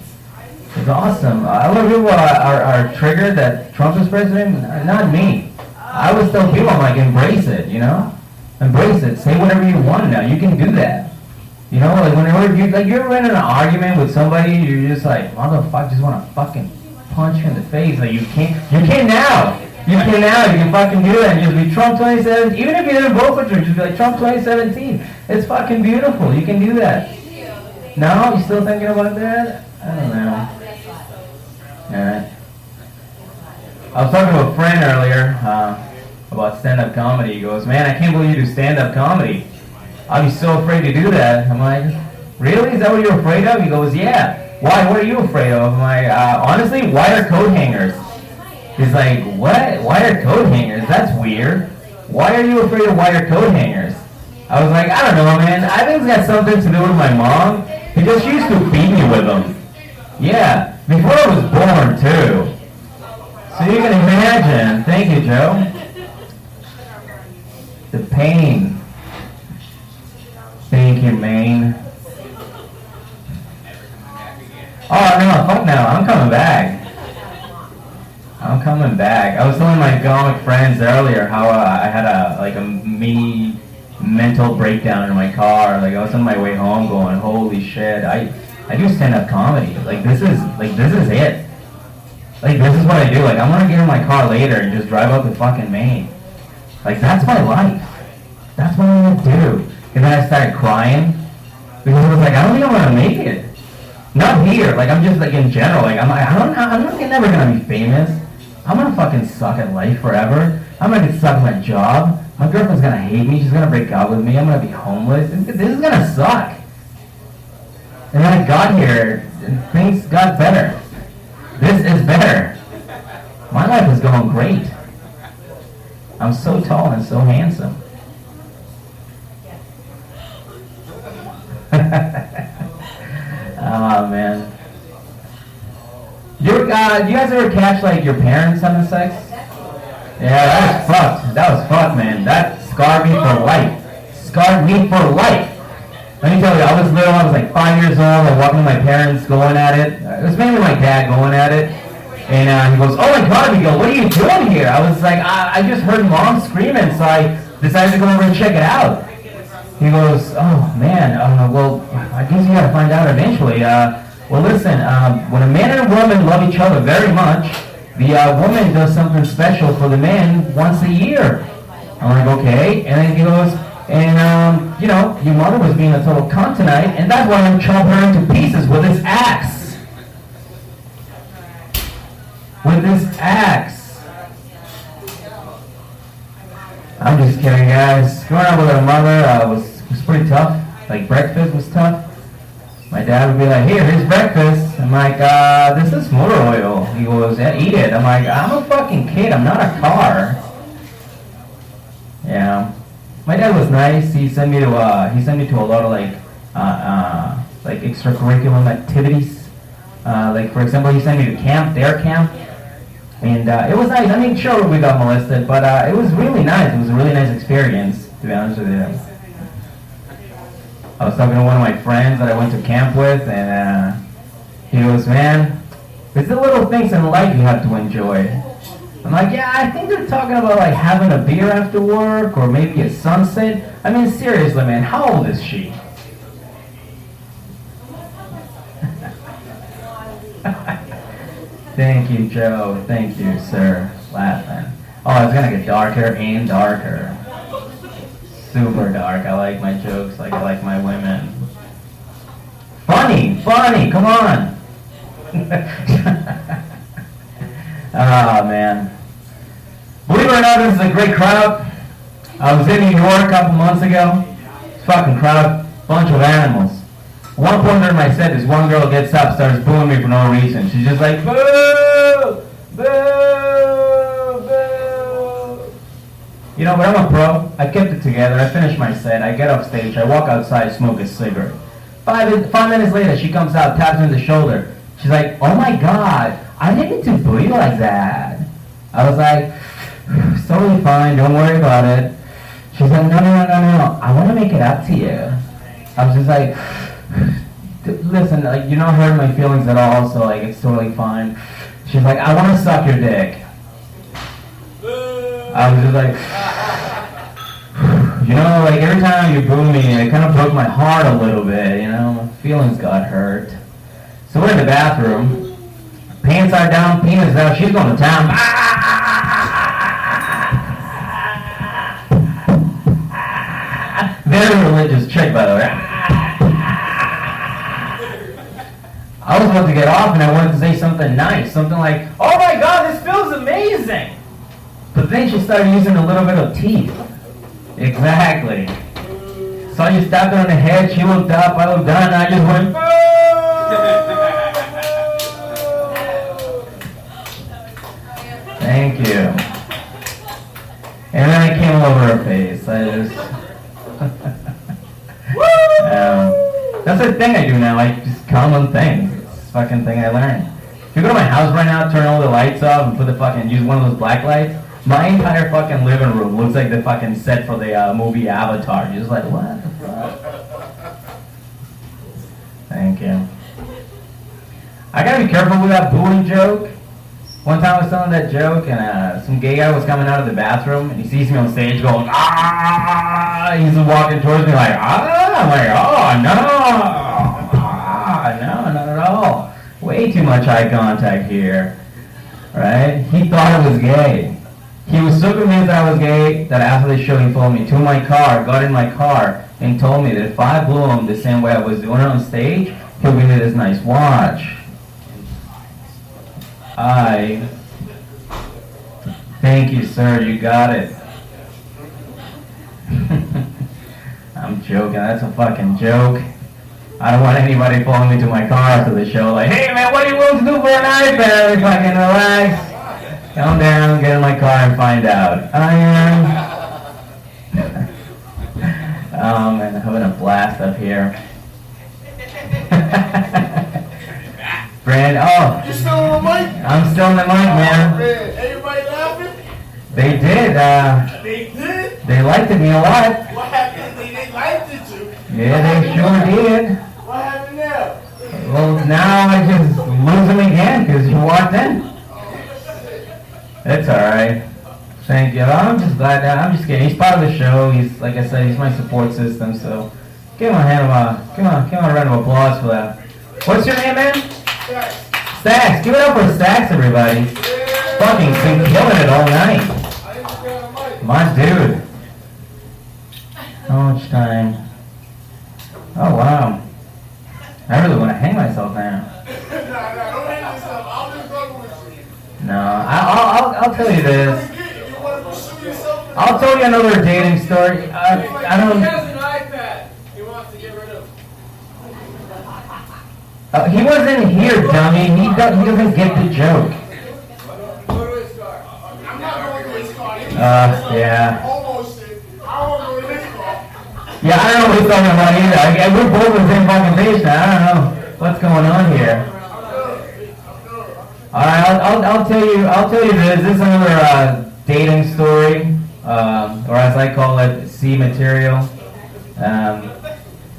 It's awesome. A lot of people are triggered that Trump is president. Not me. I always tell people, I'm like, embrace it, you know? Embrace it. Say whatever you want now. You can do that. You know, like whenever you're in an argument with somebody, you're just like, motherfucker, just want to fucking punch you in the face. Like you can now. You can fucking do that and just be Trump 2017. Even if you didn't vote for Trump, just be like Trump 2017. It's fucking beautiful. You can do that. No? You still thinking about that? I don't know. Alright. I was talking to a friend earlier about stand-up comedy. He goes, man, I can't believe you do stand-up comedy. I'd be so afraid to do that. I'm like, really? Is that what you're afraid of? He goes, yeah. Why? What are you afraid of? I'm like, honestly, wire coat hangers. He's like, what? Wire coat hangers? That's weird. Why are you afraid of wire coat hangers? I was like, I don't know, man. I think it's got something to do with my mom. Because she used to beat me with them. Yeah. Before I was born, too. So you can imagine. Thank you, Joe. The pain. Thank you, Maine. Oh, no, fuck no. I'm coming back. I'm coming back. I was telling my comic friends earlier how I had a mini mental breakdown in my car. Like I was on my way home going, holy shit, I do stand-up comedy. Like this is it. Like this is what I do. Like I'm gonna get in my car later and just drive up to fucking Maine. Like that's my life. That's what I'm gonna do. And then I started crying because I was like, I don't think I'm gonna make it. Not here. Like I'm just like in general. Like I'm never gonna be famous. I'm gonna fucking suck at life forever. I'm gonna get stuck at my job. My girlfriend's gonna hate me. She's gonna break up with me. I'm gonna be homeless. This is gonna suck. And then I got here and things got better. This is better. My life is going great. I'm so tall and so handsome. Oh man. Do you guys ever catch like your parents having sex? Yeah, that was fucked. That was fucked, man. That scarred me for life. Scarred me for life. Let me tell you, I was little. I was like 5 years old. I walked with my parents going at it. It was mainly my dad going at it. And he goes, "Oh my God, Miguel, what are you doing here?" I was like, I just heard mom screaming, so I decided to go over and check it out. He goes, "Oh man, well, I guess you gotta find out eventually. Well, listen, when a man and a woman love each other very much, the woman does something special for the man once a year." I'm like, "Okay." And then he goes, "And you know, your mother was being a total cunt tonight, and that's why I'm chopping her into pieces with this axe." With this axe. I'm just kidding, guys. Growing up with our mother was pretty tough. Like, breakfast was tough. My dad would be like, here's breakfast. I'm like, this is motor oil. He goes, "Yeah, eat it." I'm like, I'm a fucking kid. I'm not a car. Yeah. My dad was nice. He sent me to a lot of like extracurricular activities. Like, for example, he sent me to dare camp. And it was nice. I mean, sure, we got molested, but it was really nice. It was a really nice experience, to be honest with you. I was talking to one of my friends that I went to camp with, and he goes, "Man, it's the little things in life you have to enjoy." I'm like, "Yeah, I think they're talking about like having a beer after work, or maybe a sunset." I mean, seriously, man, how old is she? Thank you, Joe. Thank you, sir. Laughing. Oh, it's gonna get darker and darker. Super dark. I like my jokes like I like my women. Funny, come on. Oh, man. Believe it or not, this is a great crowd. I was in New York a couple months ago. Fucking crowd. Bunch of animals. At one point during my set, this one girl gets up, starts booing me for no reason. She's just like, "Boo! Boo! Boo!" You know, but I'm a pro. I kept it together. I finished my set. I get off stage. I walk outside, smoke a cigarette. 5 minutes later, she comes out, taps me on the shoulder. She's like, "Oh my God, I didn't mean to boo you like that." I was like, "It's totally fine. Don't worry about it." She's like, No. I want to make it up to you." I was just like, "Listen, like, you're not hurting my feelings at all, so like it's totally fine." She's like, "I want to suck your dick." I was just like, you know, like every time you boo me, it kind of broke my heart a little bit, you know, my feelings got hurt. So we're in the bathroom, pants are down, penis out, she's going to town. Very religious chick, by the way. I was about to get off and I wanted to say something nice, something like, "Oh my God, this feels amazing." But then she started using a little bit of teeth. Exactly. So I just tapped her on the head, she looked up, I looked down, and I just went, "Boo!" Thank you. And then I came all over her face. I just... that's the thing I do now, I just common things. It's a fucking thing I learned. If you go to my house right now, turn all the lights off and use one of those black lights, my entire fucking living room looks like the fucking set for the movie Avatar. You're just like, what the fuck? Thank you. I gotta be careful with that booing joke. One time I was telling that joke and some gay guy was coming out of the bathroom and he sees me on stage going, "Ah!" He's walking towards me like, "Ah!" I'm like, "Oh, no! No, not at all. Way too much eye contact here." Right? He thought I was gay. He was so convinced that I was gay that after the show he followed me to my car, got in my car, and told me that if I blew him the same way I was doing it on stage, he'll give me this nice watch. Thank you, sir, you got it. I'm joking, that's a fucking joke. I don't want anybody following me to my car after the show like, "Hey man, what are you willing to do for an iPad?" Fucking relax. Calm down, get in my car and find out. I am. Oh man, I'm having a blast up here. Brand, oh, You still on the mic? I'm still in the mic, man. Man, everybody laughing? They did, They did? they liked me a lot. What happened? They liked it too. Yeah, they sure did. What happened now? Well, now I just lose him again because you walked in. It's alright. Thank you. I'm just glad that, I'm just kidding. He's part of the show. He's, like I said, he's my support system, so give him a hand of, give him a round of applause for that. What's your name, man? Stacks. Give it up for Stacks, everybody. Fucking been killing it all night. My dude. How much time? Oh, wow. I really want to hang myself now. No, I'll tell you this. I'll tell you another dating story. I don't. He has an iPad. He wants to get rid of. He wasn't here, dummy. He doesn't get the joke. Go to his car. I'm not going to his car. Yeah. Almost did. I won't go to his car. Yeah, I don't know what he's talking about either. We're both in the same fucking basement. I don't know what's going on here. All right, I'll tell you this. This is another dating story, or as I call it, C material.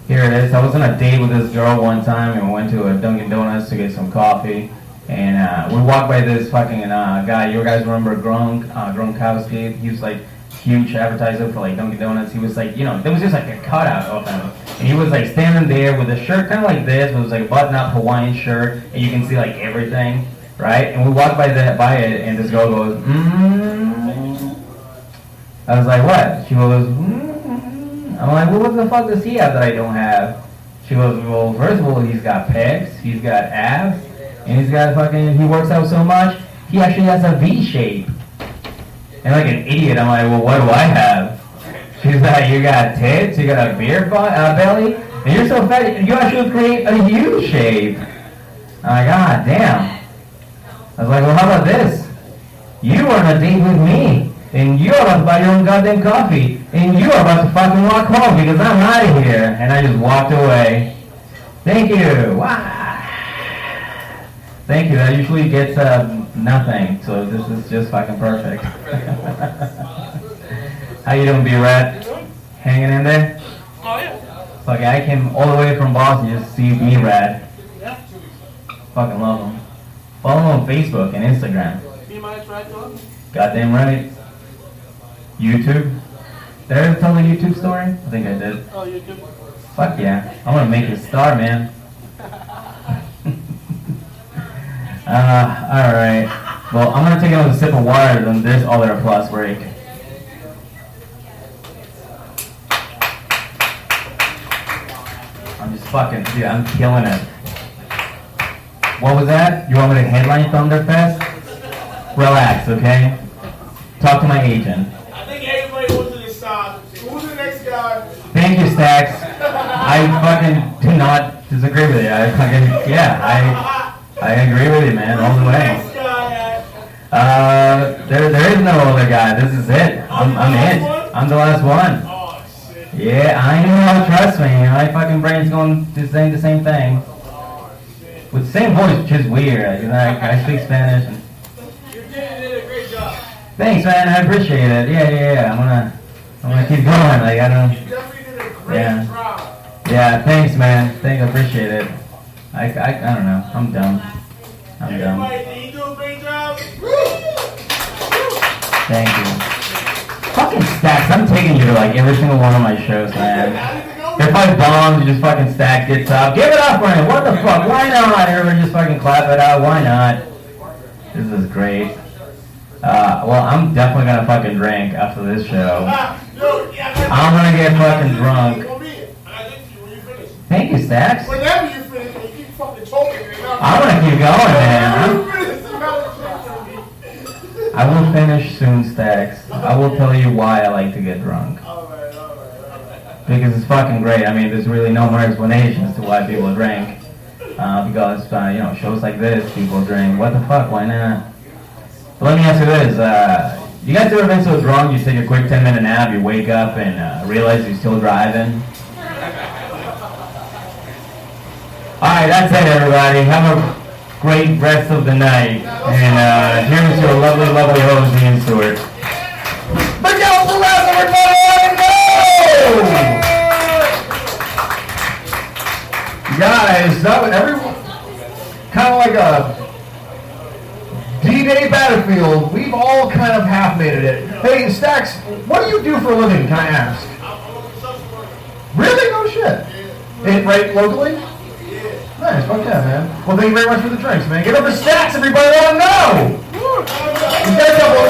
Here it is. I was on a date with this girl one time, and we went to a Dunkin' Donuts to get some coffee. And we walked by this fucking guy. You guys remember Gronkowski? He was like huge advertiser for like Dunkin' Donuts. He was like, you know, there was just like a cutout of him. And he was like standing there with a shirt kind of like this, but it was like a button-up Hawaiian shirt, and you can see like everything, right? And we walked by it, and this girl goes, I was like, what? She goes, I'm like, well, what the fuck does he have that I don't have? She goes, well, first of all, he's got pecs, he's got abs, and he's got fucking, he works out so much, he actually has a V shape. And like an idiot, I'm like, well, what do I have? She's like, you got tits, you got a beer belly, and you're so fat, you actually create a U shape. I'm like, God damn. I was like, well, how about this? You are on a date with me, and you're about to buy your own goddamn coffee, and you're about to fucking walk home because I'm out of here. And I just walked away. Thank you. Wow. Thank you. That usually gets nothing, so this is just fucking perfect. How you doing, B-Rad? Hanging in there? Oh, yeah. Fuck, I came all the way from Boston just to see B-Rad. Yeah. Fucking love him. Follow him on Facebook and Instagram. Be my right dog. Goddamn right. YouTube. Did I ever tell the YouTube story? I think I did. Oh, YouTube. Fuck yeah. I want to make you a star, man. Alright. Well, I'm going to take another sip of water, then there's other applause break. I'm just fucking, dude, I'm killing it. What was that? You want me to headline Thunderfest? Relax, okay? Talk to my agent. I think everybody wants to decide who's the next guy. Thank you, Stacks. I fucking do not disagree with you. I fucking, yeah, I agree with you, man, all the way. There is no other guy. This is it. I'm it. I'm the last one. Oh, shit. Yeah, I know. Trust me. My fucking brain's going to say the same thing. With the same voice, which is weird. You know, I speak Spanish. And... You did a great job. Thanks, man. I appreciate it. Yeah. I'm gonna keep going. Like I don't. You definitely did a great job. Yeah. Thanks, man. I appreciate it. I don't know. I'm dumb. Everybody, did you do a great job? Thank you. Fucking Stacks. I'm taking you to like every single one of my shows, man. If I bomb, you just fucking Stacks gets up. Give it up for him. What the fuck? Why not? Everyone just fucking clap it out. Why not? This is great. Well, I'm definitely gonna fucking drink after this show. I'm gonna get fucking drunk. Thank you, Stacks. Whenever you finish, you keep fucking talking. I'm gonna keep going, man. I will finish soon, Stacks. I will tell you why I like to get drunk. Because it's fucking great. I mean, there's really no more explanation as to why people drink. Because, you know, shows like this, people drink. What the fuck? Why not? But let me ask you this. You guys ever been so drunk you take a quick 10-minute nap, you wake up and realize you're still driving? Alright, that's it, everybody. great rest of the night. And here's your lovely, lovely host, Ian Stuart. Miguel Perez, everybody, go! Guys, that was everyone kind of like a D-Day battlefield. We've all kind of half made it. Hey, Stacks, what do you do for a living, can I ask? Really? No shit. Right locally? Nice, fuck yeah, man. Well, thank you very much for the drinks, man. Get up for Stacks, everybody, let them know! We got a couple